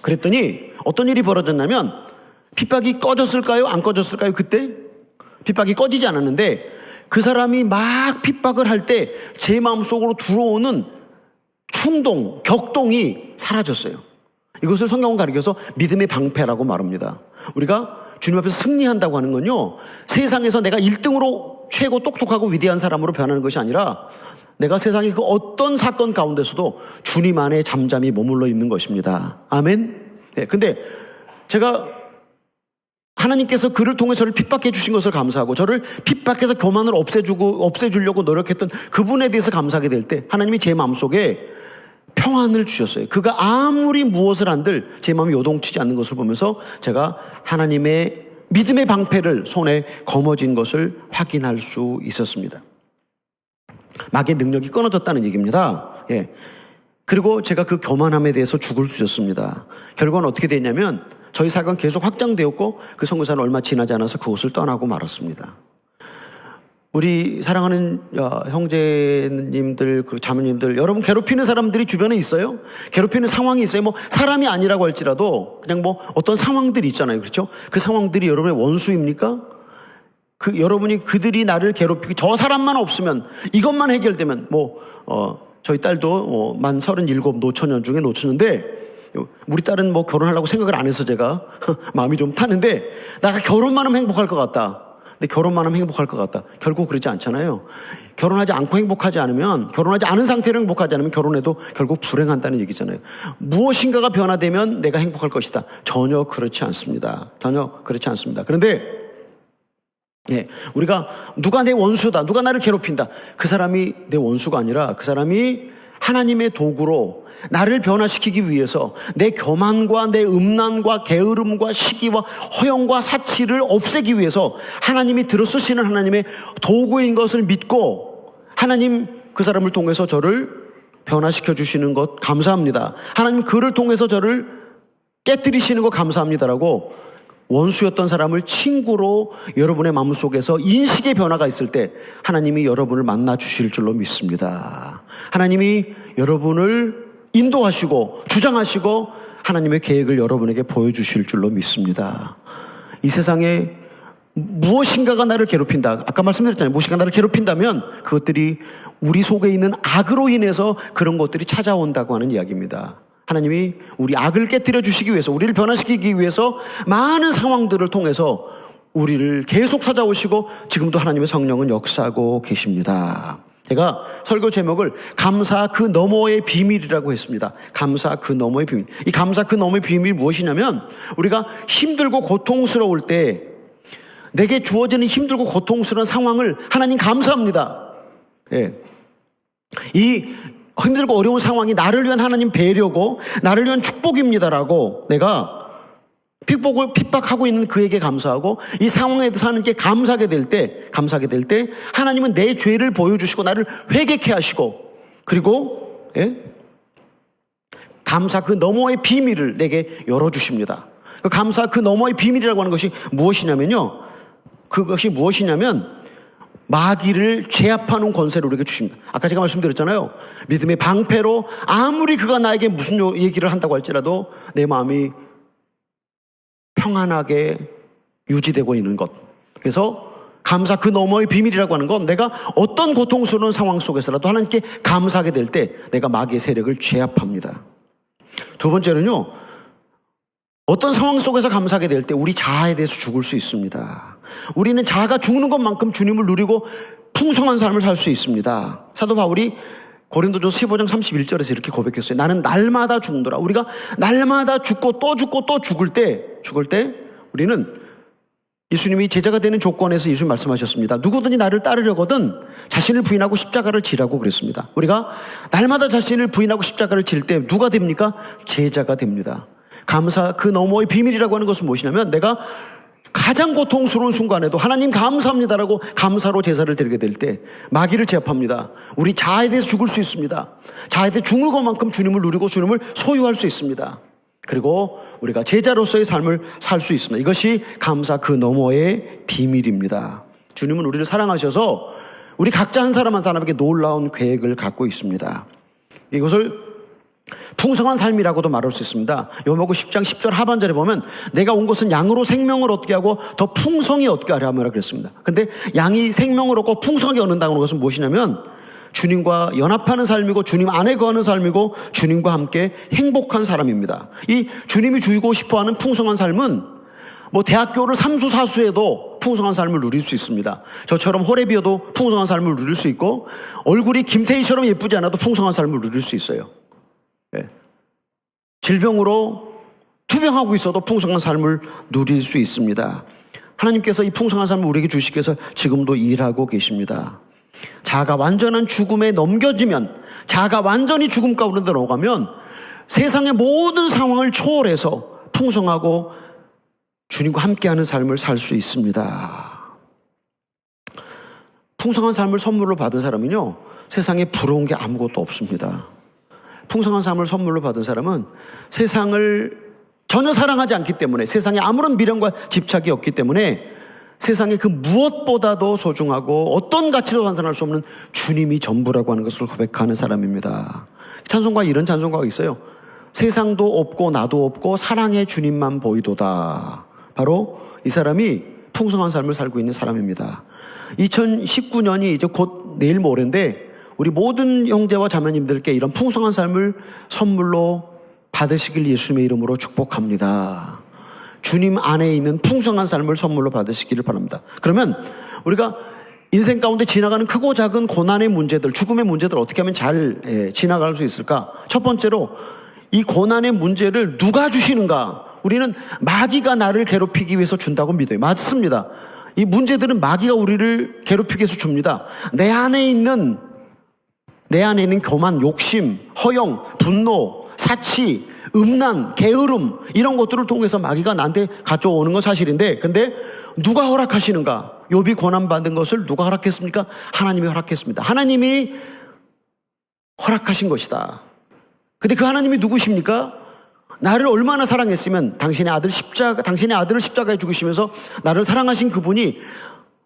S3: 그랬더니 어떤 일이 벌어졌냐면 핍박이 꺼졌을까요? 안 꺼졌을까요? 그때 핍박이 꺼지지 않았는데 그 사람이 막 핍박을 할 때 제 마음속으로 들어오는 충동, 격동이 사라졌어요. 이것을 성경은 가리켜서 믿음의 방패라고 말합니다. 우리가 주님 앞에서 승리한다고 하는 건요, 세상에서 내가 1등으로 최고 똑똑하고 위대한 사람으로 변하는 것이 아니라 내가 세상의 그 어떤 사건 가운데서도 주님 안에 잠잠히 머물러 있는 것입니다. 아멘. 네, 근데 제가 하나님께서 그를 통해 저를 핍박해 주신 것을 감사하고 저를 핍박해서 교만을 없애주려고 노력했던 그분에 대해서 감사하게 될 때 하나님이 제 마음속에 평안을 주셨어요. 그가 아무리 무엇을 한들 제 마음이 요동치지 않는 것을 보면서 제가 하나님의 믿음의 방패를 손에 거머쥔 것을 확인할 수 있었습니다. 마귀의 능력이 끊어졌다는 얘기입니다. 예. 그리고 제가 그 교만함에 대해서 죽을 수 있었습니다. 결과는 어떻게 됐냐면 저희 사역은 계속 확장되었고 그 선교사는 얼마 지나지 않아서 그곳을 떠나고 말았습니다. 우리 사랑하는 형제님들, 자매님들, 여러분 괴롭히는 사람들이 주변에 있어요? 괴롭히는 상황이 있어요? 뭐 사람이 아니라고 할지라도 그냥 뭐 어떤 상황들이 있잖아요. 그렇죠? 그 상황들이 여러분의 원수입니까? 여러분이 그들이 나를 괴롭히고 저 사람만 없으면 이것만 해결되면 저희 딸도 만 37 노처녀 중에 노처녀인데 우리 딸은 뭐 결혼하려고 생각을 안 해서 제가 마음이 좀 타는데 내가 결혼만 하면 행복할 것 같다. 근데 결혼만 하면 행복할 것 같다. 결국 그러지 않잖아요. 결혼하지 않고 행복하지 않으면, 결혼하지 않은 상태로 행복하지 않으면 결혼해도 결국 불행한다는 얘기잖아요. 무엇인가가 변화되면 내가 행복할 것이다. 전혀 그렇지 않습니다. 전혀 그렇지 않습니다. 그런데 우리가 누가 내 원수다, 누가 나를 괴롭힌다, 그 사람이 내 원수가 아니라 그 사람이 하나님의 도구로 나를 변화시키기 위해서 내 교만과 내 음란과 게으름과 시기와 허영과 사치를 없애기 위해서 하나님이 들어쓰시는 하나님의 도구인 것을 믿고 하나님 그 사람을 통해서 저를 변화시켜 주시는 것 감사합니다. 하나님 그를 통해서 저를 깨뜨리시는 것 감사합니다라고 원수였던 사람을 친구로 여러분의 마음속에서 인식의 변화가 있을 때 하나님이 여러분을 만나 주실 줄로 믿습니다. 하나님이 여러분을 인도하시고 주장하시고 하나님의 계획을 여러분에게 보여주실 줄로 믿습니다. 이 세상에 무엇인가가 나를 괴롭힌다. 아까 말씀드렸잖아요. 무엇인가 나를 괴롭힌다면 그것들이 우리 속에 있는 악으로 인해서 그런 것들이 찾아온다고 하는 이야기입니다. 하나님이 우리 악을 깨뜨려 주시기 위해서, 우리를 변화시키기 위해서 많은 상황들을 통해서 우리를 계속 찾아오시고 지금도 하나님의 성령은 역사하고 계십니다. 제가 설교 제목을 감사 그 너머의 비밀이라고 했습니다. 감사 그 너머의 비밀. 이 감사 그 너머의 비밀이 무엇이냐면 우리가 힘들고 고통스러울 때 내게 주어지는 힘들고 고통스러운 상황을 하나님 감사합니다. 이 힘들고 어려운 상황이 나를 위한 하나님 배려고 나를 위한 축복입니다라고 내가 핍박하고 있는 그에게 감사하고 이 상황에 대해서 하나님께 감사하게 될 때 하나님은 내 죄를 보여주시고 나를 회개케 하시고 그리고 감사 그 너머의 비밀을 내게 열어주십니다. 그 감사 그 너머의 비밀이라고 하는 것이 무엇이냐면요, 그것이 무엇이냐면 마귀를 제압하는 권세를 우리에게 주십니다. 아까 제가 말씀드렸잖아요. 믿음의 방패로 아무리 그가 나에게 무슨 얘기를 한다고 할지라도 내 마음이 평안하게 유지되고 있는 것. 그래서 감사 그 너머의 비밀이라고 하는 건 내가 어떤 고통스러운 상황 속에서라도 하나님께 감사하게 될 때 내가 마귀의 세력을 제압합니다. 두 번째는요, 어떤 상황 속에서 감사하게 될 때 우리 자아에 대해서 죽을 수 있습니다. 우리는 자아가 죽는 것만큼 주님을 누리고 풍성한 삶을 살 수 있습니다. 사도 바울이 고린도전서 15장 31절에서 이렇게 고백했어요. 나는 날마다 죽는도라. 우리가 날마다 죽고 또 죽을 때 우리는 예수님이 제자가 되는 조건에서 예수님 말씀하셨습니다. 누구든지 나를 따르려거든 자신을 부인하고 십자가를 지라고 그랬습니다. 우리가 날마다 자신을 부인하고 십자가를 질 때 누가 됩니까? 제자가 됩니다. 감사 그 너머의 비밀이라고 하는 것은 무엇이냐면 내가 가장 고통스러운 순간에도 하나님 감사합니다라고 감사로 제사를 드리게 될 때 마귀를 제압합니다. 우리 자아에 대해서 죽을 수 있습니다. 자아에 대해 죽는 것만큼 주님을 누리고 주님을 소유할 수 있습니다. 그리고 우리가 제자로서의 삶을 살 수 있습니다. 이것이 감사 그 너머의 비밀입니다. 주님은 우리를 사랑하셔서 우리 각자 한 사람에게 놀라운 계획을 갖고 있습니다. 이것을 풍성한 삶이라고도 말할 수 있습니다. 요한복음 10장 10절 하반절에 보면 내가 온 것은 양으로 생명을 얻게 하고 더 풍성히 얻게 하려 함이라 그랬습니다. 근데 양이 생명을 얻고 풍성하게 얻는다는 것은 무엇이냐면 주님과 연합하는 삶이고 주님 안에 거하는 삶이고 주님과 함께 행복한 사람입니다. 이 주님이 주고 싶어하는 풍성한 삶은 뭐 대학교를 삼수사수해도 풍성한 삶을 누릴 수 있습니다. 저처럼 호레비어도 풍성한 삶을 누릴 수 있고 얼굴이 김태희처럼 예쁘지 않아도 풍성한 삶을 누릴 수 있어요. 예. 질병으로 투병하고 있어도 풍성한 삶을 누릴 수 있습니다. 하나님께서 이 풍성한 삶을 우리에게 주시기 위해서 지금도 일하고 계십니다. 자아가 완전한 죽음에 넘겨지면, 자아가 완전히 죽음 가운데 들어가면 세상의 모든 상황을 초월해서 풍성하고 주님과 함께하는 삶을 살 수 있습니다. 풍성한 삶을 선물로 받은 사람은요, 세상에 부러운 게 아무것도 없습니다. 풍성한 삶을 선물로 받은 사람은 세상을 전혀 사랑하지 않기 때문에, 세상에 아무런 미련과 집착이 없기 때문에 세상에 그 무엇보다도 소중하고 어떤 가치로 환산할 수 없는 주님이 전부라고 하는 것을 고백하는 사람입니다. 찬송가 이런 찬송가가 있어요. 세상도 없고 나도 없고 사랑의 주님만 보이도다. 바로 이 사람이 풍성한 삶을 살고 있는 사람입니다. 2019년이 이제 곧 내일 모레인데 우리 모든 형제와 자매님들께 이런 풍성한 삶을 선물로 받으시길 예수님의 이름으로 축복합니다. 주님 안에 있는 풍성한 삶을 선물로 받으시기를 바랍니다. 그러면 우리가 인생 가운데 지나가는 크고 작은 고난의 문제들, 죽음의 문제들 어떻게 하면 잘 지나갈 수 있을까? 첫 번째로 이 고난의 문제를 누가 주시는가? 우리는 마귀가 나를 괴롭히기 위해서 준다고 믿어요. 맞습니다. 이 문제들은 마귀가 우리를 괴롭히기 위해서 줍니다. 내 안에 있는 교만, 욕심, 허영, 분노, 사치, 음란, 게으름 이런 것들을 통해서 마귀가 나한테 가져오는 건 사실인데, 근데 누가 허락하시는가? 욥이 고난받은 것을 누가 허락했습니까? 하나님이 허락했습니다. 하나님이 허락하신 것이다. 근데 그 하나님이 누구십니까? 나를 얼마나 사랑했으면 당신의 아들을 십자가에 죽으시면서 나를 사랑하신 그분이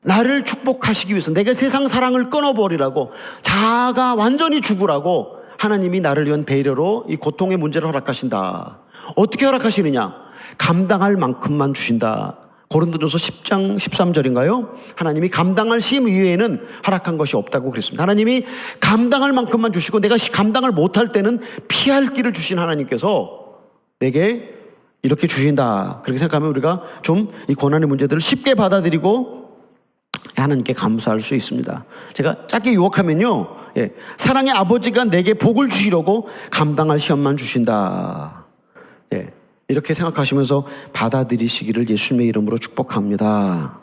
S3: 나를 축복하시기 위해서 내가 세상 사랑을 끊어버리라고, 자아가 완전히 죽으라고 하나님이 나를 위한 배려로 이 고통의 문제를 허락하신다. 어떻게 허락하시느냐? 감당할 만큼만 주신다. 고린도전서 10장 13절인가요? 하나님이 감당할 심 이외에는 허락한 것이 없다고 그랬습니다. 하나님이 감당할 만큼만 주시고 내가 감당을 못할 때는 피할 길을 주신 하나님께서 내게 이렇게 주신다. 그렇게 생각하면 우리가 좀 이 고난의 문제들을 쉽게 받아들이고 하나님께 감사할 수 있습니다. 제가 짧게 유혹하면요, 사랑의 아버지가 내게 복을 주시려고 감당할 시험만 주신다. 이렇게 생각하시면서 받아들이시기를 예수님의 이름으로 축복합니다.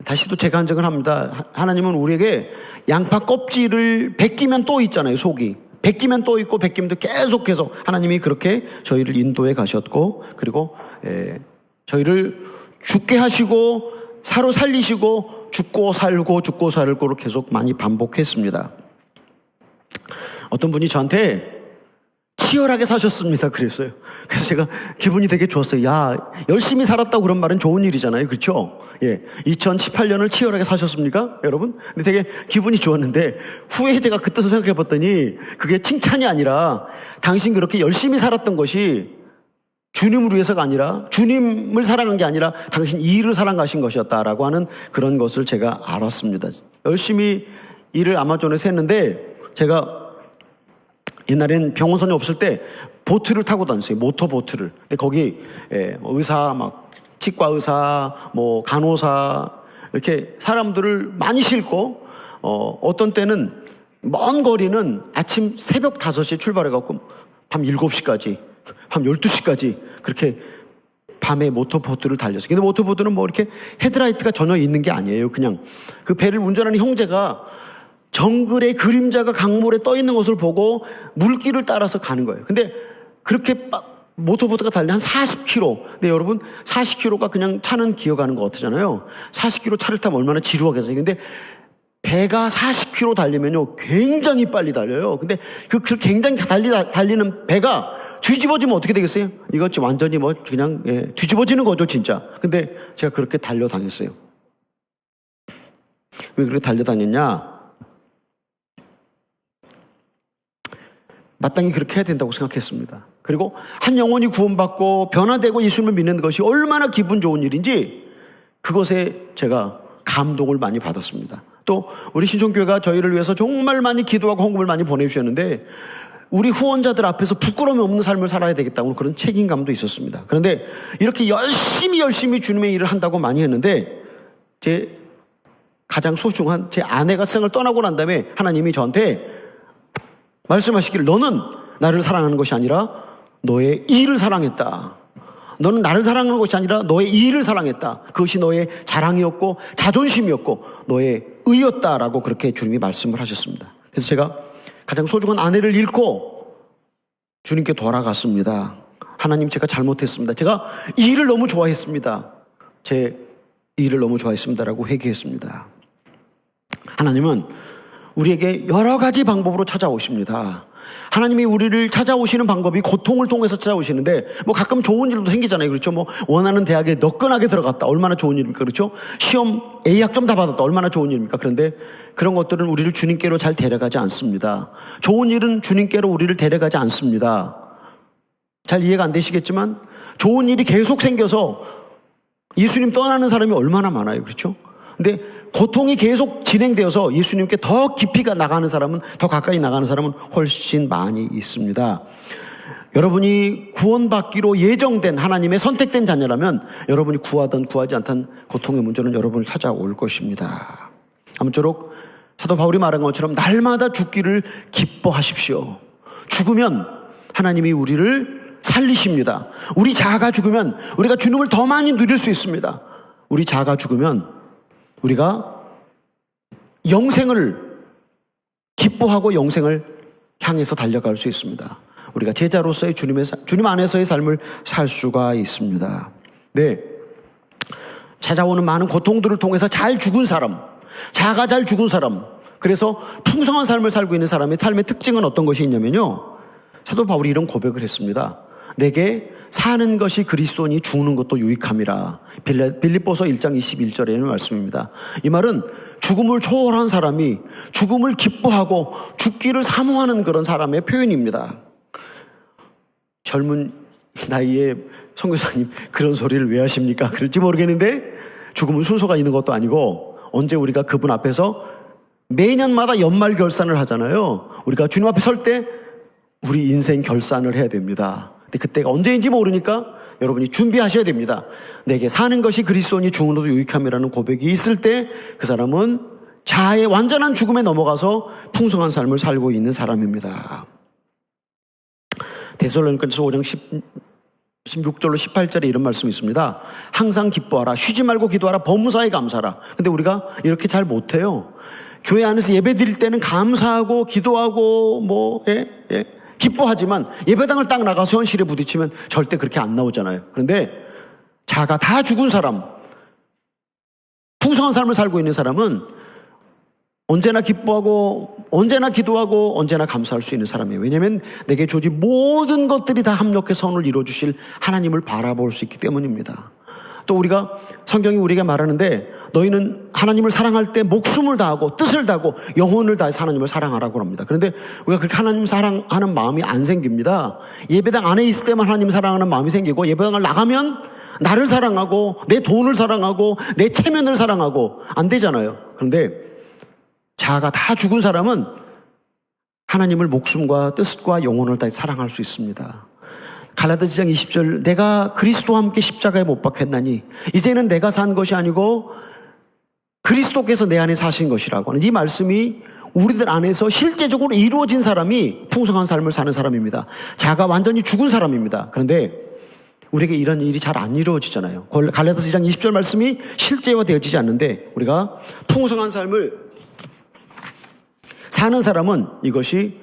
S3: 다시 또 재간증을 합니다. 하나님은 우리에게 양파 껍질을 벗기면 또 있잖아요, 속이. 벗기면 또 있고 벗기면 또 계속해서 하나님이 그렇게 저희를 인도해 가셨고, 그리고 저희를 죽게 하시고 사로 살리시고 죽고 살고를 계속 많이 반복했습니다. 어떤 분이 저한테 치열하게 사셨습니다 그랬어요. 그래서 제가 기분이 되게 좋았어요. 야, 열심히 살았다고 그런 말은 좋은 일이잖아요, 그렇죠? 2018년을 치열하게 사셨습니까 여러분? 근데 되게 기분이 좋았는데 후에 제가 그때서 생각해 봤더니 그게 칭찬이 아니라 당신 그렇게 열심히 살았던 것이 주님을 위해서가 아니라, 주님을 사랑한 게 아니라 당신 일을 사랑하신 것이었다라고 하는 그런 것을 제가 알았습니다. 열심히 일을 아마존에서 했는데, 제가 옛날엔 병원선이 없을 때 보트를 타고 다녔어요. 모터보트를. 근데 거기 의사, 치과 의사, 간호사 이렇게 사람들을 많이 싣고, 어떤 때는 먼 거리는 아침 새벽 5시에 출발해갖고 밤 7시까지, 밤 12시까지 그렇게 밤에 모터보트를 달렸어요. 근데 모터보트는 이렇게 헤드라이트가 전혀 있는 게 아니에요. 그냥 그 배를 운전하는 형제가 정글의 그림자가 강물에 떠 있는 것을 보고 물길을 따라서 가는 거예요. 근데 그렇게 모터보트가 달리면 한 40km. 근데 여러분 40km가 그냥 차는 기어가는 거 같잖아요. 40km 차를 타면 얼마나 지루하겠어요. 근데 배가 40km 달리면요 굉장히 빨리 달려요. 근데 그 굉장히 달리는 배가 뒤집어지면 어떻게 되겠어요? 이거 완전히 그냥 뒤집어지는 거죠 진짜. 근데 제가 그렇게 달려다녔어요. 왜 그렇게 달려다녔냐? 마땅히 그렇게 해야 된다고 생각했습니다. 그리고 한 영혼이 구원받고 변화되고 예수님을 믿는 것이 얼마나 기분 좋은 일인지 그것에 제가 감동을 많이 받았습니다. 또 우리 신촌교회가 저희를 위해서 정말 많이 기도하고 헌금을 많이 보내주셨는데 우리 후원자들 앞에서 부끄러움이 없는 삶을 살아야 되겠다고 그런 책임감도 있었습니다. 그런데 이렇게 열심히 주님의 일을 한다고 많이 했는데 제 가장 소중한 제 아내가 세상을 떠나고 난 다음에 하나님이 저한테 말씀하시기를 너는 나를 사랑하는 것이 아니라 너의 일을 사랑했다. 너는 나를 사랑하는 것이 아니라 너의 일을 사랑했다. 그것이 너의 자랑이었고 자존심이었고 너의 의였다라고 그렇게 주님이 말씀을 하셨습니다. 그래서 제가 가장 소중한 아내를 잃고 주님께 돌아갔습니다. 하나님 제가 잘못했습니다. 제가 이 일을 너무 좋아했습니다. 제 일을 너무 좋아했습니다라고 회개했습니다. 하나님은 우리에게 여러 가지 방법으로 찾아오십니다. 하나님이 우리를 찾아오시는 방법이 고통을 통해서 찾아오시는데 뭐 가끔 좋은 일도 생기잖아요. 그렇죠? 뭐 원하는 대학에 너끈하게 들어갔다. 얼마나 좋은 일입니까? 그렇죠? 시험 A학점 다 받았다. 얼마나 좋은 일입니까? 그런데 그런 것들은 우리를 주님께로 잘 데려가지 않습니다. 좋은 일은 주님께로 우리를 데려가지 않습니다. 잘 이해가 안 되시겠지만 좋은 일이 계속 생겨서 예수님 떠나는 사람이 얼마나 많아요. 그렇죠? 근데 고통이 계속 진행되어서 예수님께 더 깊이 나가는 사람은, 더 가까이 나가는 사람은 훨씬 많이 있습니다. 여러분이 구원받기로 예정된 하나님의 선택된 자녀라면 여러분이 구하든 구하지 않든 고통의 문제는 여러분을 찾아올 것입니다. 아무쪼록 사도 바울이 말한 것처럼 날마다 죽기를 기뻐하십시오. 죽으면 하나님이 우리를 살리십니다. 우리 자아가 죽으면 우리가 주님을 더 많이 누릴 수 있습니다. 우리 자아가 죽으면 우리가 영생을 기뻐하고 영생을 향해서 달려갈 수 있습니다. 우리가 제자로서의 주님 안에서의 삶을 살 수가 있습니다. 네, 찾아오는 많은 고통들을 통해서 잘 죽은 사람, 자아가 잘 죽은 사람, 그래서 풍성한 삶을 살고 있는 사람의 삶의 특징은 어떤 것이 있냐면요, 사도 바울이 이런 고백을 했습니다. 내게 사는 것이 그리스도니 죽는 것도 유익함이라. 빌립보서 1장 21절에 있는 말씀입니다. 이 말은 죽음을 초월한 사람이 죽음을 기뻐하고 죽기를 사모하는 그런 사람의 표현입니다. 젊은 나이에 선교사님 그런 소리를 왜 하십니까? 그럴지 모르겠는데 죽음은 순서가 있는 것도 아니고 언제 우리가 그분 앞에서 매년마다 연말 결산을 하잖아요. 우리가 주님 앞에 설 때 우리 인생 결산을 해야 됩니다. 근데 그때가 언제인지 모르니까 여러분이 준비하셔야 됩니다. 내게 사는 것이 그리스도니 죽는 것도 유익함이라는 고백이 있을 때 그 사람은 자아의 완전한 죽음에 넘어가서 풍성한 삶을 살고 있는 사람입니다. 데살로니가서 5장 16절로 18절에 이런 말씀이 있습니다. 항상 기뻐하라, 쉬지 말고 기도하라, 범사에 감사하라. 근데 우리가 이렇게 잘 못해요. 교회 안에서 예배 드릴 때는 감사하고 기도하고 기뻐하지만 예배당을 딱 나가서 현실에 부딪히면 절대 그렇게 안 나오잖아요. 그런데 자가 다 죽은 사람, 풍성한 삶을 살고 있는 사람은 언제나 기뻐하고 언제나 기도하고 언제나 감사할 수 있는 사람이에요. 왜냐하면 내게 주어진 모든 것들이 다 합력해 선을 이루어주실 하나님을 바라볼 수 있기 때문입니다. 또 우리가 성경이 우리에게 말하는데 너희는 하나님을 사랑할 때 목숨을 다하고 뜻을 다하고 영혼을 다해서 하나님을 사랑하라고 합니다. 그런데 우리가 그렇게 하나님 사랑하는 마음이 안 생깁니다. 예배당 안에 있을 때만 하나님 사랑하는 마음이 생기고 예배당을 나가면 나를 사랑하고 내 돈을 사랑하고 내 체면을 사랑하고 안 되잖아요. 그런데 자아가 다 죽은 사람은 하나님을 목숨과 뜻과 영혼을 다해 사랑할 수 있습니다. 갈라디아서 2장 20절 내가 그리스도와 함께 십자가에 못 박혔나니 이제는 내가 산 것이 아니고 그리스도께서 내 안에 사신 것이라고 하는 이 말씀이 우리들 안에서 실제적으로 이루어진 사람이 풍성한 삶을 사는 사람입니다. 자가 완전히 죽은 사람입니다. 그런데 우리에게 이런 일이 잘 안 이루어지잖아요. 갈라디아서 2장 20절 말씀이 실제화되어지지 않는데 우리가 풍성한 삶을 사는 사람은 이것이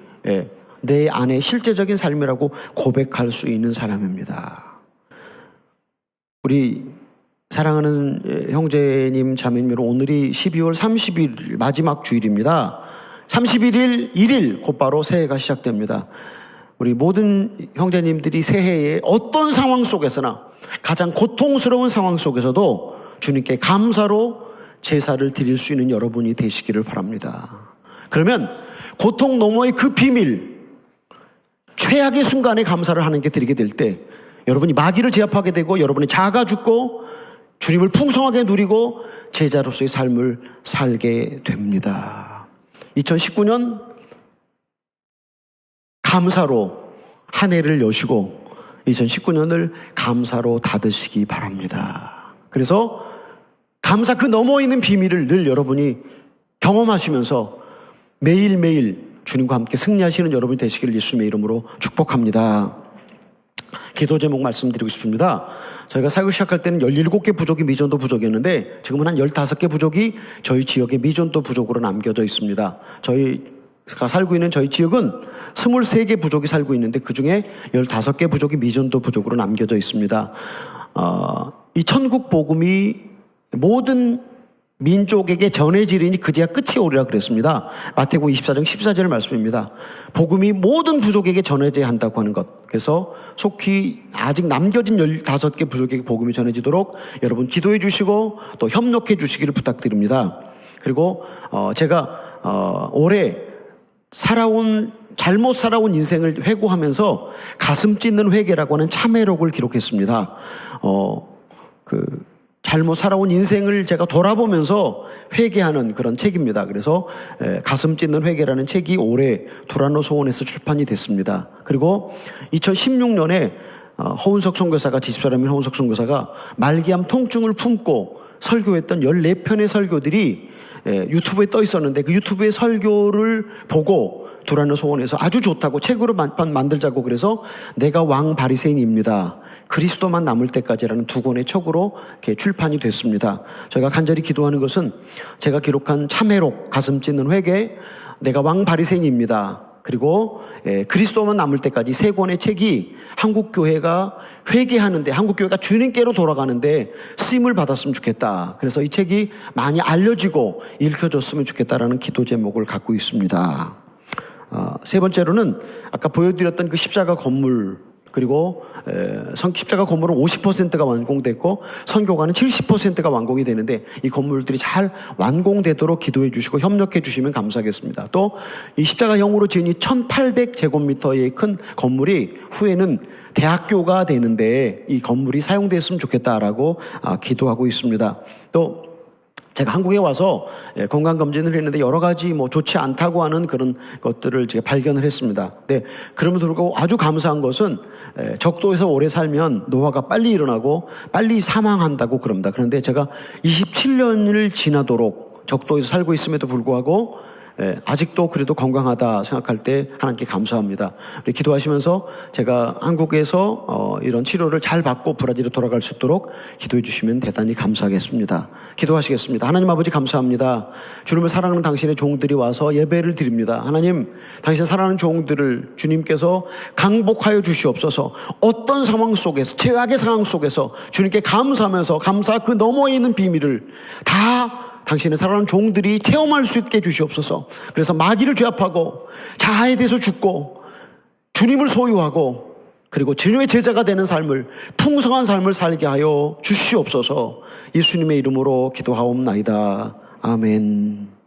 S3: 내 안에 실제적인 삶이라고 고백할 수 있는 사람입니다. 우리 사랑하는 형제님 자매님 여러분, 오늘이 12월 30일 마지막 주일입니다. 31일 1일 곧바로 새해가 시작됩니다. 우리 모든 형제님들이 새해에 어떤 상황 속에서나 가장 고통스러운 상황 속에서도 주님께 감사로 제사를 드릴 수 있는 여러분이 되시기를 바랍니다. 그러면 고통 너머의 그 비밀, 최악의 순간에 감사를 하나님께 드리게 될 때 여러분이 마귀를 제압하게 되고 여러분이 자아가 죽고 주님을 풍성하게 누리고 제자로서의 삶을 살게 됩니다. 2019년 감사로 한 해를 여시고 2019년을 감사로 닫으시기 바랍니다. 그래서 감사 그 너머에 있는 비밀을 늘 여러분이 경험하시면서 매일매일 주님과 함께 승리하시는 여러분이 되시기를 예수님의 이름으로 축복합니다. 기도 제목 말씀드리고 싶습니다. 저희가 사역을 시작할 때는 17개 부족이 미전도 부족이었는데 지금은 한 15개 부족이 저희 지역의 미전도 부족으로 남겨져 있습니다. 저희가 살고 있는 저희 지역은 23개 부족이 살고 있는데 그중에 15개 부족이 미전도 부족으로 남겨져 있습니다. 이 천국 복음이 모든 민족에게 전해지리니 그제야 끝이 오리라 그랬습니다. 마태복음 24장 14절 말씀입니다. 복음이 모든 부족에게 전해져야 한다고 하는 것. 그래서 속히 아직 남겨진 15개 부족에게 복음이 전해지도록 여러분 기도해 주시고 또 협력해 주시기를 부탁드립니다. 그리고 제가 올해 잘못 살아온 인생을 회고하면서 가슴 찢는 회개라고 하는 참회록을 기록했습니다. 잘못 살아온 인생을 제가 돌아보면서 회개하는 그런 책입니다. 그래서 가슴 찢는 회개라는 책이 올해 두란노 소원에서 출판이 됐습니다. 그리고 2016년에 허운석 선교사가 지집사람인 허운석 선교사가 말기암 통증을 품고 설교했던 14편의 설교들이 유튜브에 떠 있었는데 그 유튜브의 설교를 보고 두란노 소원에서 아주 좋다고 책으로 만들자고 그래서 내가 왕 바리새인입니다. 그리스도만 남을 때까지라는 2권의 책으로 이렇게 출판이 됐습니다. 저희가 간절히 기도하는 것은 제가 기록한 참회록, 가슴 찢는 회개, 내가 왕 바리새인입니다. 그리고 그리스도만 남을 때까지 3권의 책이 한국교회가 회개하는데 한국교회가 주님께로 돌아가는데 쓰임을 받았으면 좋겠다. 그래서 이 책이 많이 알려지고 읽혀졌으면 좋겠다라는 기도 제목을 갖고 있습니다. 세 번째로는 아까 보여드렸던 그 십자가 건물 그리고 십자가 건물은 50%가 완공됐고 선교관은 70%가 완공이 되는데 이 건물들이 잘 완공되도록 기도해 주시고 협력해 주시면 감사하겠습니다. 또 이 십자가형으로 지은 이 1800제곱미터의 큰 건물이 후에는 대학교가 되는데 이 건물이 사용됐으면 좋겠다라고 기도하고 있습니다. 또 제가 한국에 와서 건강검진을 했는데 여러 가지 좋지 않다고 하는 그런 것들을 제가 발견을 했습니다. 네, 그럼에도 불구하고 아주 감사한 것은 적도에서 오래 살면 노화가 빨리 일어나고 빨리 사망한다고 그럽니다. 그런데 제가 27년을 지나도록 적도에서 살고 있음에도 불구하고 아직도 그래도 건강하다 생각할 때 하나님께 감사합니다. 우리 기도하시면서 제가 한국에서 이런 치료를 잘 받고 브라질에 돌아갈 수 있도록 기도해 주시면 대단히 감사하겠습니다. 기도하시겠습니다. 하나님 아버지 감사합니다. 주님을 사랑하는 당신의 종들이 와서 예배를 드립니다. 하나님, 당신의 사랑하는 종들을 주님께서 강복하여 주시옵소서. 어떤 상황 속에서, 최악의 상황 속에서 주님께 감사하면서 감사 그 너머에 있는 비밀을 다 당신의 사랑하는 종들이 체험할 수 있게 해주시옵소서. 그래서 마귀를 제압하고 자아에 대해서 죽고 주님을 소유하고 그리고 주님의 제자가 되는 삶을, 풍성한 삶을 살게 하여 주시옵소서. 예수님의 이름으로 기도하옵나이다. 아멘.